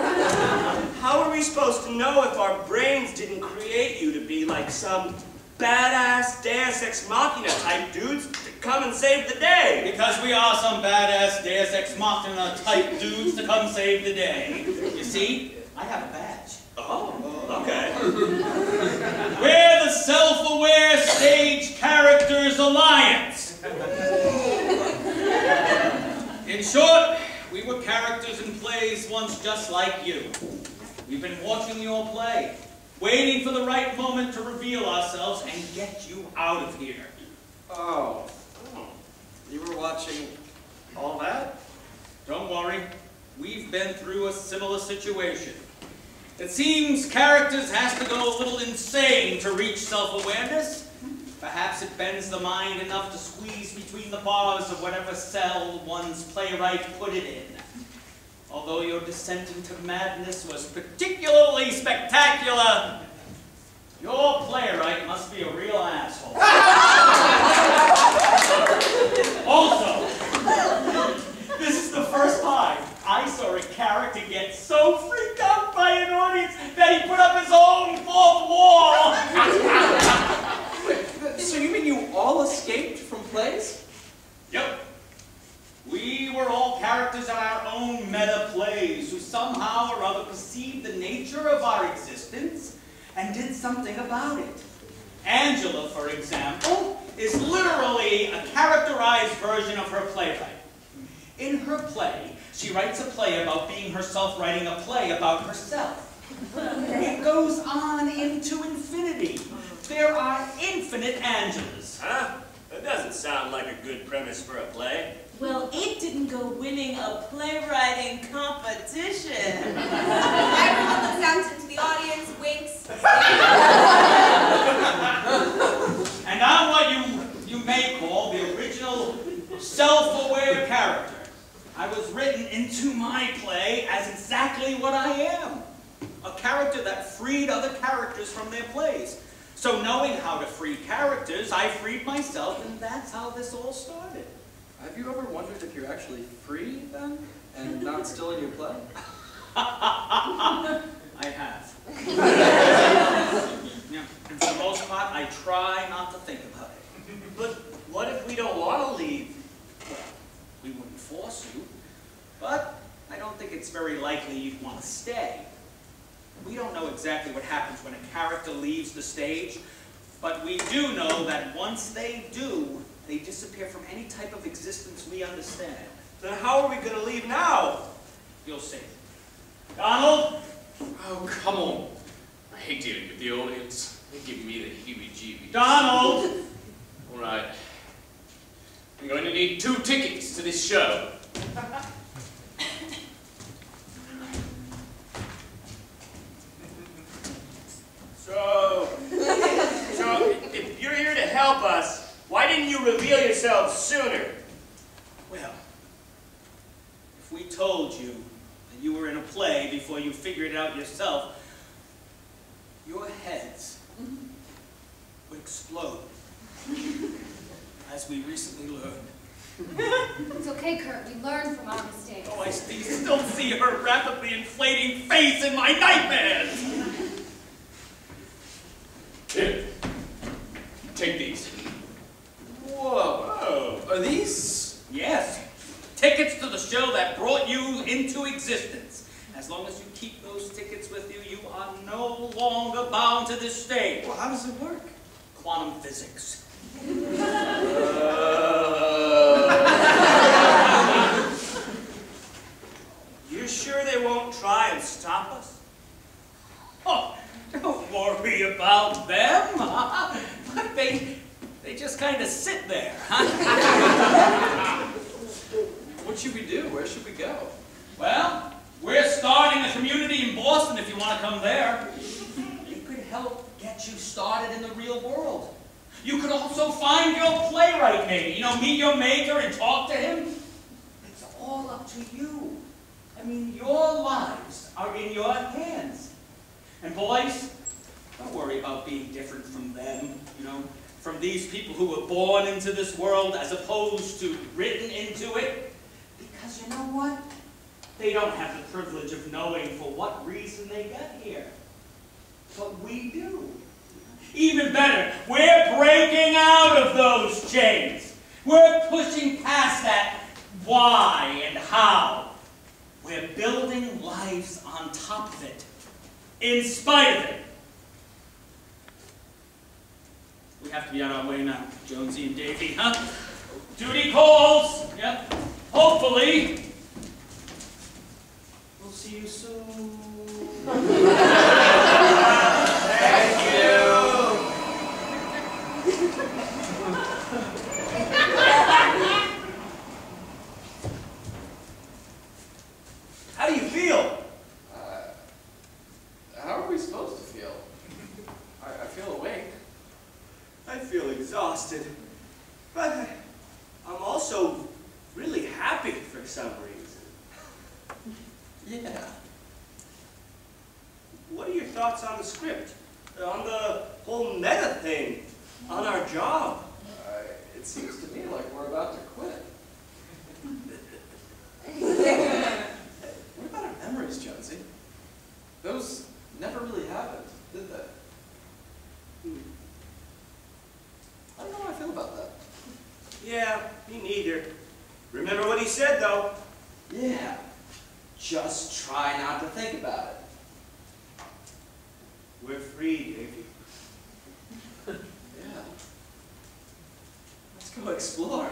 how are we supposed to know if our brains didn't create you to be like some badass Deus Ex Machina type dudes to come and save the day? Because we are some badass Deus Ex Machina type dudes to come save the day. You see, I have a badge. Oh, okay. We're the Self-Aware Stage Characters Alliance. In short, we were characters in plays once just like you. We've been watching your play, waiting for the right moment to reveal ourselves and get you out of here. Oh. You were watching all that? Don't worry, we've been through a similar situation. It seems characters has to go a little insane to reach self-awareness. Perhaps it bends the mind enough to squeeze between the bars of whatever cell one's playwright put it in. Although your descent into madness was particularly spectacular, your playwright must be a real asshole. Also, this is the first time I saw a character get so freaked out by an audience that he put up his own fourth wall. So you mean you all escaped from plays? Yep. We were all characters in our own meta plays who somehow or other perceived the nature of our existence and did something about it. Angela, for example, is literally a characterized version of her playwright. In her play, she writes a play about being herself writing a play about herself. It goes on into infinity. There are infinite Angelas. Huh? That doesn't sound like a good premise for a play. Well, it didn't go winning a playwriting competition. Everyone looks out into the audience, winks. And I'm what you may call the original self-aware character. I was written into my play as exactly what I am. A character that freed other characters from their plays. So knowing how to free characters, I freed myself, and that's how this all started. Have you ever wondered if you're actually free, then? And not still in your play? I have. Yeah, and for the most part, I try not to think about it. But what if we don't want to leave? Well, we wouldn't force you, but I don't think it's very likely you'd want to stay. We don't know exactly what happens when a character leaves the stage, but we do know that once they do, they disappear from any type of existence we understand. Then how are we going to leave now? You'll see. Donald? Oh, come on. I hate dealing with the audience. They give me the heebie-jeebies. Donald! All right. I'm going to need 2 tickets to this show. So if you're here to help us, why didn't you reveal yourself sooner? Well, if we told you that you were in a play before you figured it out yourself, your heads would explode, as we recently learned. It's okay, Kurt. We learn from our mistakes. Oh, I still see her rapidly inflating face in my nightmares! Here. Take these. Whoa. Are these? Yes. Tickets to the show that brought you into existence. As long as you keep those tickets with you, you are no longer bound to this stage. Well, how does it work? Quantum physics. You're sure they won't try and stop us? Oh, don't worry about them. They just kind of sit there. What should we do? Where should we go? Well, we're starting a community in Boston if you want to come there. It could help get you started in the real world. You could also find your playwright maybe. You know, meet your maker and talk to him. It's all up to you. I mean, your lives are in your hands. And boys, don't worry about being different from them, you know, from these people who were born into this world as opposed to written into it. Because you know what? They don't have the privilege of knowing for what reason they got here. But we do. Even better, we're breaking out of those chains. We're pushing past that why and how. We're building lives on top of it, in spite of it. We have to be on our way now, Jonesy and Davy, huh? Duty calls. Yep. Hopefully. We'll see you soon. Thank you. How do you feel? How are we supposed to feel? I feel awake. I feel exhausted. But I'm also really happy for some reason. Yeah. What are your thoughts on the script? On the whole meta thing? On our job? It seems to me like we're about to quit. What about our memories, Jonesy? Those never really happened, did they? I don't know how I feel about that. Yeah, me neither. Remember what he said, though. Yeah. Just try not to think about it. We're free, Davy. Yeah. Let's go explore.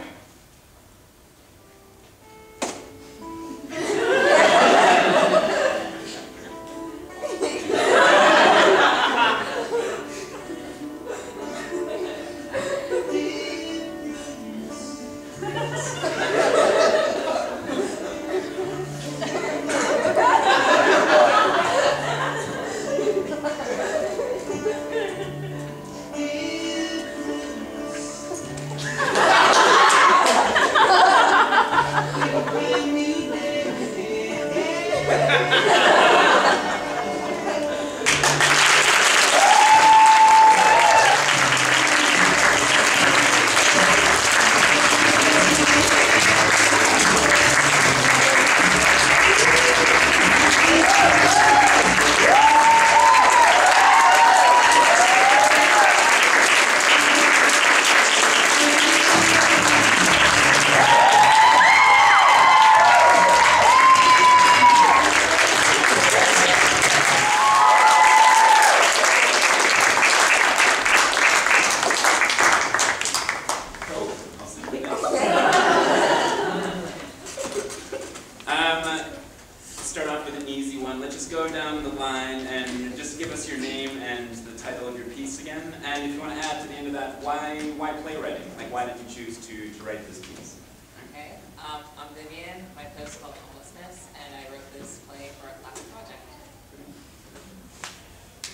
Start off with an easy one. Let's just go down the line and just give us your name and the title of your piece again. And if you want to add to the end of that, why playwriting? Like, why did you choose to write this piece? Okay, I'm Vivian. My play is called Homelessness, and I wrote this play for a class project.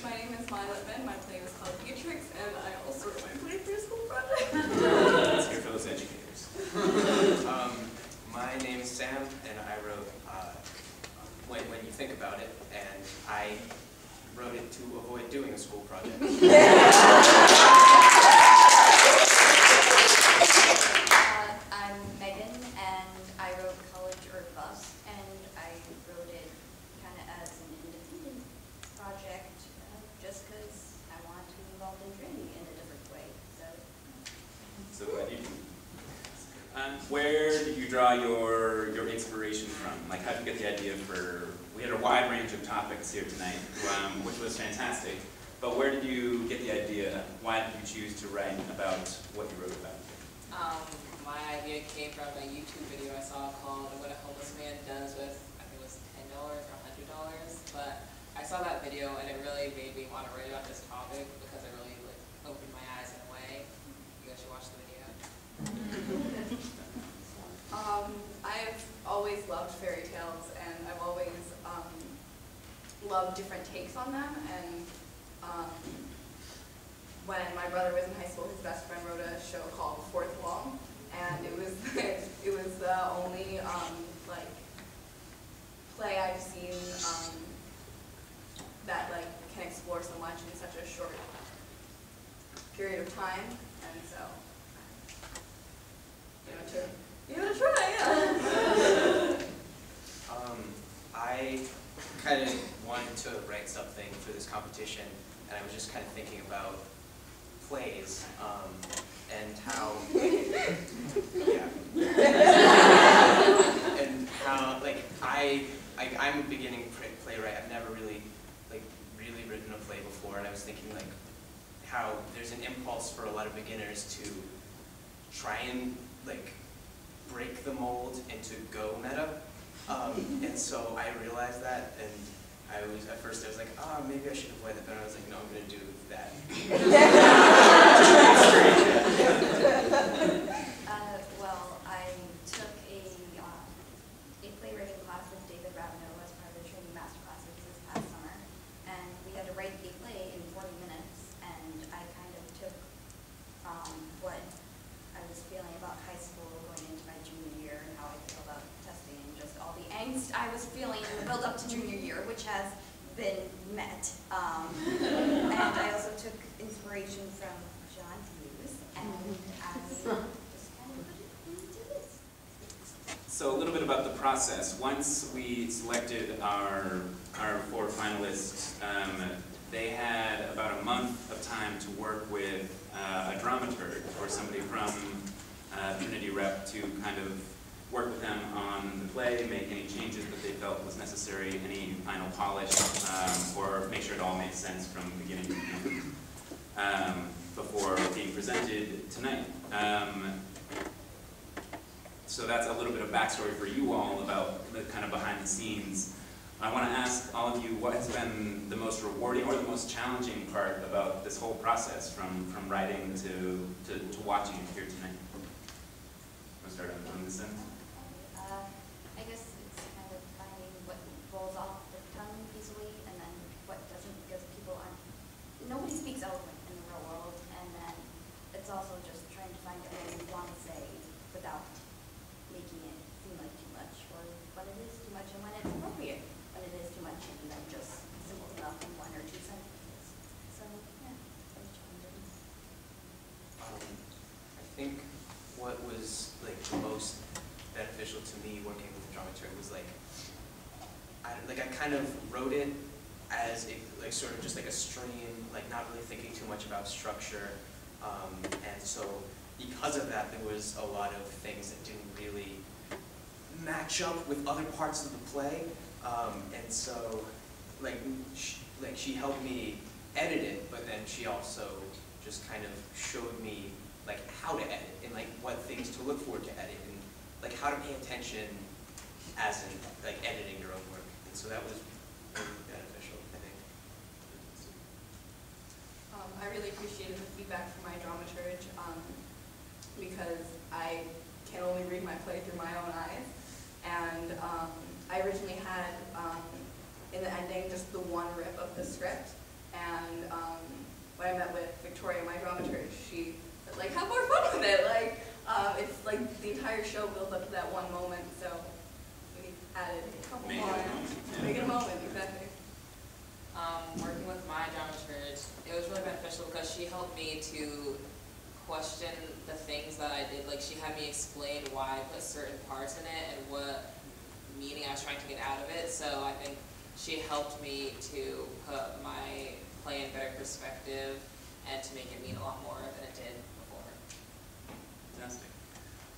My name is Littman. My play was called Beatrix, and I also wrote my play for a school project. Let's hear for those educators. My name is Sam, and I wrote When You Think About It, and I wrote it to avoid doing a school project. I'm Meaghan, and I wrote College or Bust, and I wrote it kind of as an independent project, just because I wanted to be involved in Trinity in a different way. So glad you did. Where did you draw your inspiration from? Like, how did you get the idea for, we had a wide range of topics here tonight, which was fantastic, but where did you get the idea? Why did you choose to write about what you wrote about? My idea came from a YouTube video I saw called What a Homeless Man Does with, I think it was $10 or $100, but I saw that video and it really made me want to write about this topic because it really opened my eyes in a way. You guys should watch the video. I've always loved fairy tales, and I've always loved different takes on them. And when my brother was in high school, his best friend wrote a show called Whwn, and it was it was the only like play I've seen that can explore so much in such a short period of time, and so. Give it a try, yeah. I kind of wanted to write something for this competition, and I was just kind of thinking about plays and how, and how I'm a beginning playwright. I've never really written a play before, and I was thinking how there's an impulse for a lot of beginners to try and break the mold and to go meta, and so I realized that, and at first I was like, oh, maybe I should avoid that, but I was like, no, I'm going to do that. Well, I took a playwriting class with David Rabineau as part of the training master classes this past summer, and we had to write a play in 40 minutes, and I kind of took what I was feeling about high school going into my junior year and how I feel about testing and just all the angst I was feeling in the build up to junior year, which has been met. And I also took inspiration from John Hughes, and I just kind of put it into this. So a little bit about the process. Once we selected our 4 finalists, they had about a month of time to work with a dramaturg or somebody from Trinity Rep to kind of work with them on the play, make any changes that they felt was necessary, any final polish, or make sure it all made sense from beginning to end before being presented tonight. So that's a little bit of backstory for you all about the kind of behind the scenes. I want to ask all of you what has been the most rewarding or the most challenging part about this whole process, from writing to watching it here tonight. Want to start on this end? I guess it's kind of finding what rolls off the tongue easily and then what doesn't, because nobody speaks eloquent in the real world, and then it's also just trying to find what you want to say without making it seem like too much, or when it is too much and when it's appropriate. When it is too much and then just simple enough in 1 or 2 sentences. So, yeah, that was challenging. I think what was the most beneficial to me working with the dramaturg was I kind of wrote it as sort of just a stream, not really thinking too much about structure, and so because of that there was a lot of things that didn't really match up with other parts of the play. And so, she helped me edit it, but then she also just kind of showed me, how to edit and, what things to look for to edit and, how to pay attention as in like editing your own work. And so that was really beneficial, I think. I really appreciated the feedback from my dramaturge because I can only read my play through my own eyes. And I originally had, in the ending, just the one rip of the script. And when I met with Victoria, my dramaturge, she said, like, have more fun with it. Like, it's like the entire show builds up to that one moment, so we added a couple more. Make it a moment, exactly. Working with my dramaturge, it was really beneficial because she helped me to question the things that I did. Like, she had me explain why I put certain parts in it and what meaning I was trying to get out of it. So I think she helped me to put my play in better perspective and to make it mean a lot more than it did before. Fantastic.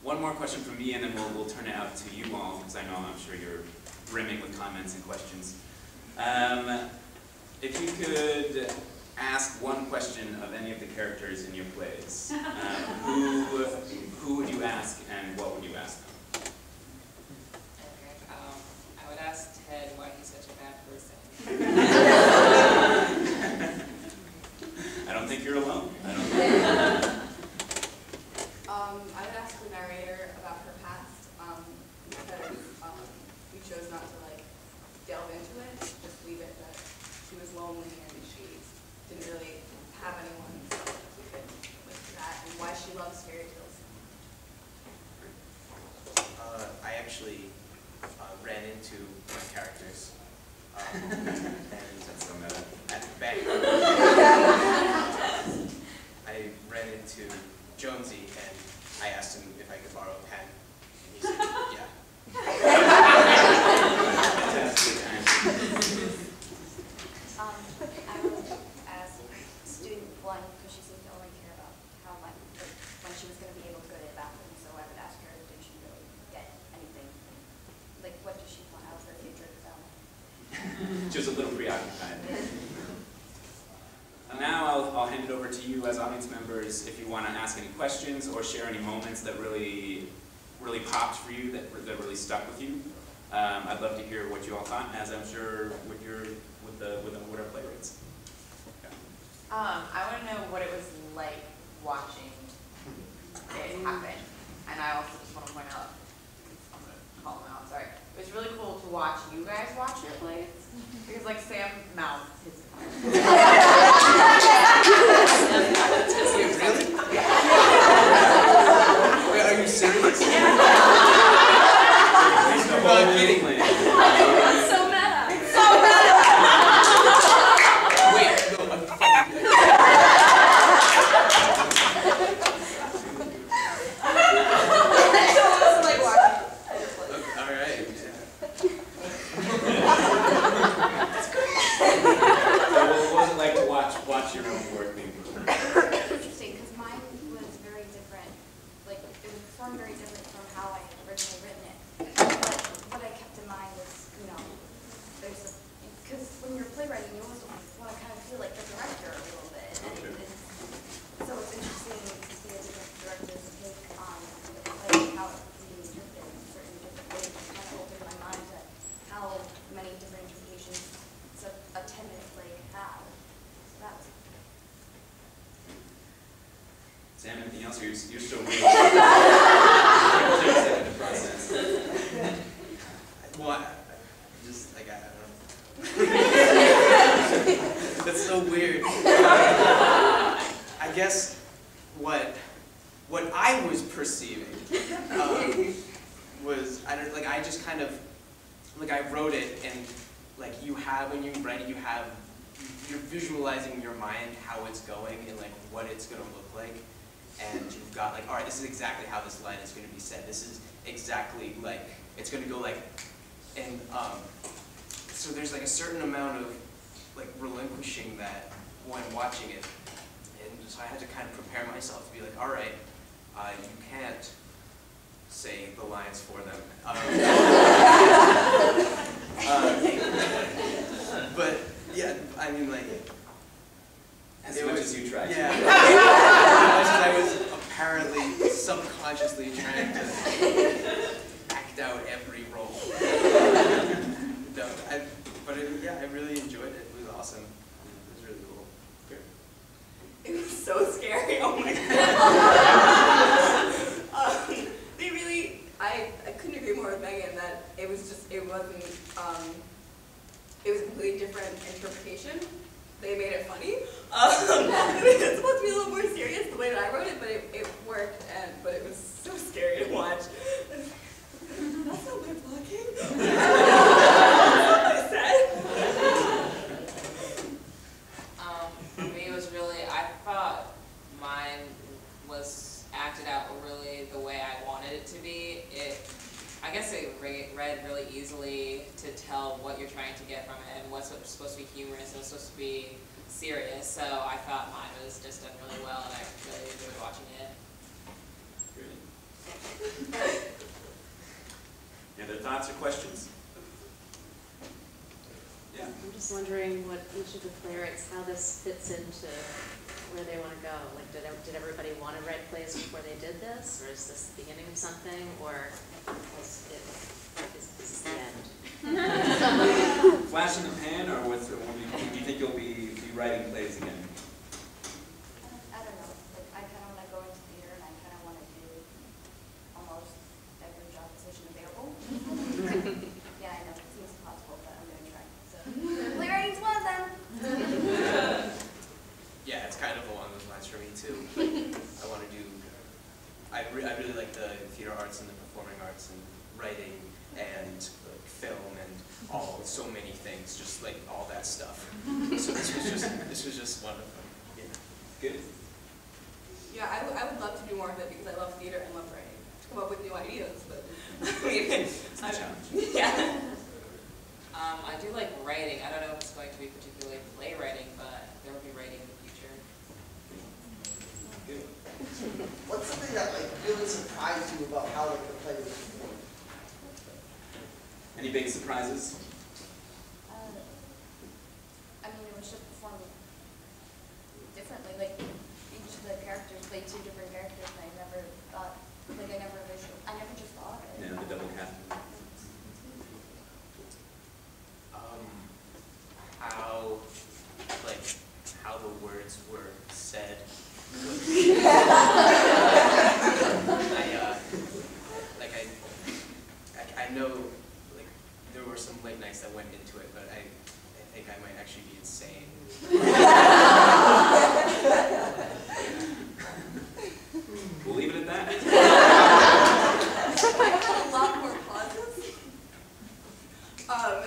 One more question from me, and then we'll turn it out to you all, because I'm sure you're brimming with comments and questions. If you could ask one question of any of the characters in your plays, who would you ask, and what would you ask them? Okay, I would ask Ted why he's such a bad person. I don't think you're alone. I would ask the narrator about her past because we chose not to like delve into it, just leave it that she was lonely and she didn't really have anyone, so we could look at that and why she loves fairy tales so much. I actually ran into my characters. And that's so meta. At the bank. I ran into Jonesy and I asked him if I could borrow a pen. And he said, yeah. I would ask student 1, because she seemed to only care about how much, when she was going to be able to go to the bathroom, so I would ask her, did she really get anything? Like, what does she want out of her future development? Just a little preoccupied. Now I'll hand it over to you as audience members if you want to ask any questions or share any moments that really popped for you, that really stuck with you. I'd love to hear what you all thought, as I'm sure with our playwrights. Okay. I want to know what it was like watching it happen, and I also just want to point out, I'm going to call him out, sorry. It was really cool to watch you guys watch your plays, because like Sam mouthed his Really? Wait, are you serious? I'm kidding. It's so meta. It's so meta. Wait, no, I'm fucking. All right. What was it like to watch your own work being performed? Interesting, because mine was very different. Like, it was performed very different from how I had originally written it. But what I kept in mind was, because when you're playwriting, you almost want to kind of feel like the director a little bit. And so it's interesting to see a different director's take on the play, how it can be interpreted in certain different ways. It kind of opened my mind to how many different interpretations a 10-minute play can have. So that's Sam, anything else? You're still waiting. The process. Well, I just, like, I don't know. That's so weird. I guess what I was perceiving was, I just kind of, like, I wrote it, and, like, when you write it, you're visualizing in your mind how it's going and, like, what it's going to look like. And you've got, like, all right, this is exactly how this line is going to be said. This is exactly, like, it's going to go, like, and so there's, like, a certain amount of, like, relinquishing that when watching it. And so I had to kind of prepare myself to be like, all right, you can't say the lines for them. But, yeah, I mean, like, as much as you tried. Yeah. As much as I was apparently subconsciously trying to act out every role. awesome. It was really cool. Great. It was so scary. Oh my god. They really, I couldn't agree more with Meaghan that it was just, it wasn't, it was a completely different interpretation. They made it funny. It was supposed to be a little more serious the way that I wrote it, but it worked, but it was so scary to watch. That's not my blocking. That's not what I said. For me, it was really, I thought mine was acted out really the way I wanted it to be. I guess it read really easily to tell what you're trying to get from it and what's supposed to be humorous and what's supposed to be serious. So I thought mine was just done really well, and I really enjoyed watching it. Great. Any other thoughts or questions? Yeah. I'm just wondering what each of the playwrights, how this fits into where they want to go. Like, did everybody want to write plays before they did this, or is this the beginning of something, or is this the end? Flash in the pan, or do you think you'll be writing plays again? I don't know. Like, I kind of want to go into theater, and I kind of want to do almost every job position available. Yeah, I know. It seems impossible, but I'm going to try. So, playwriting's one of them. Yeah, it's kind of along those lines for me too. I want to do, I really like the theater arts and the performing arts and writing and like film and so many things, just like all that stuff. So this was just one of them. Yeah. Good. Yeah, I would love to do more of it because I love theater and love writing. To come up with new ideas, but I mean, it's a challenge. Yeah. I do like writing. I don't know if it's going to be particularly playwriting, but there will be writing in the future. Good. What's something that like really surprised you about how like the play was performed? Any big surprises? I mean, it was just performed differently. Like, each of the characters played two different characters, and I never thought, like, I never just thought of it. Yeah, the double casting. How the words were said. I know, like, there were some late nights that went into it, but I think I might actually be insane. We'll leave it at that. I had a lot more pauses.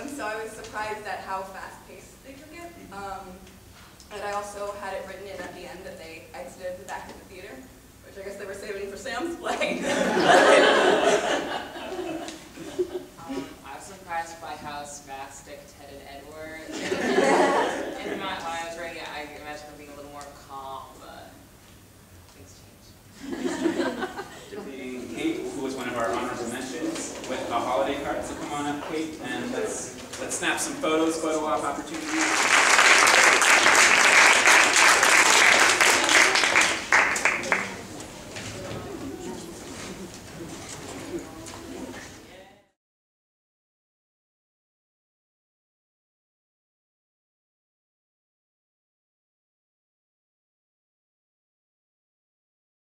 And so I was surprised at how fast-paced they took it. And I also had it written in at the end that they exited the back of the theater, which I guess they were saving for Sam's play. I was surprised by how spastic Ted and Ed were. When I was writing it, I imagined them being a little more calm, but things changed. Kate, who was one of our honorable mentions, with a holiday card. So come on up, Kate, and let's snap some photos, photo op opportunities.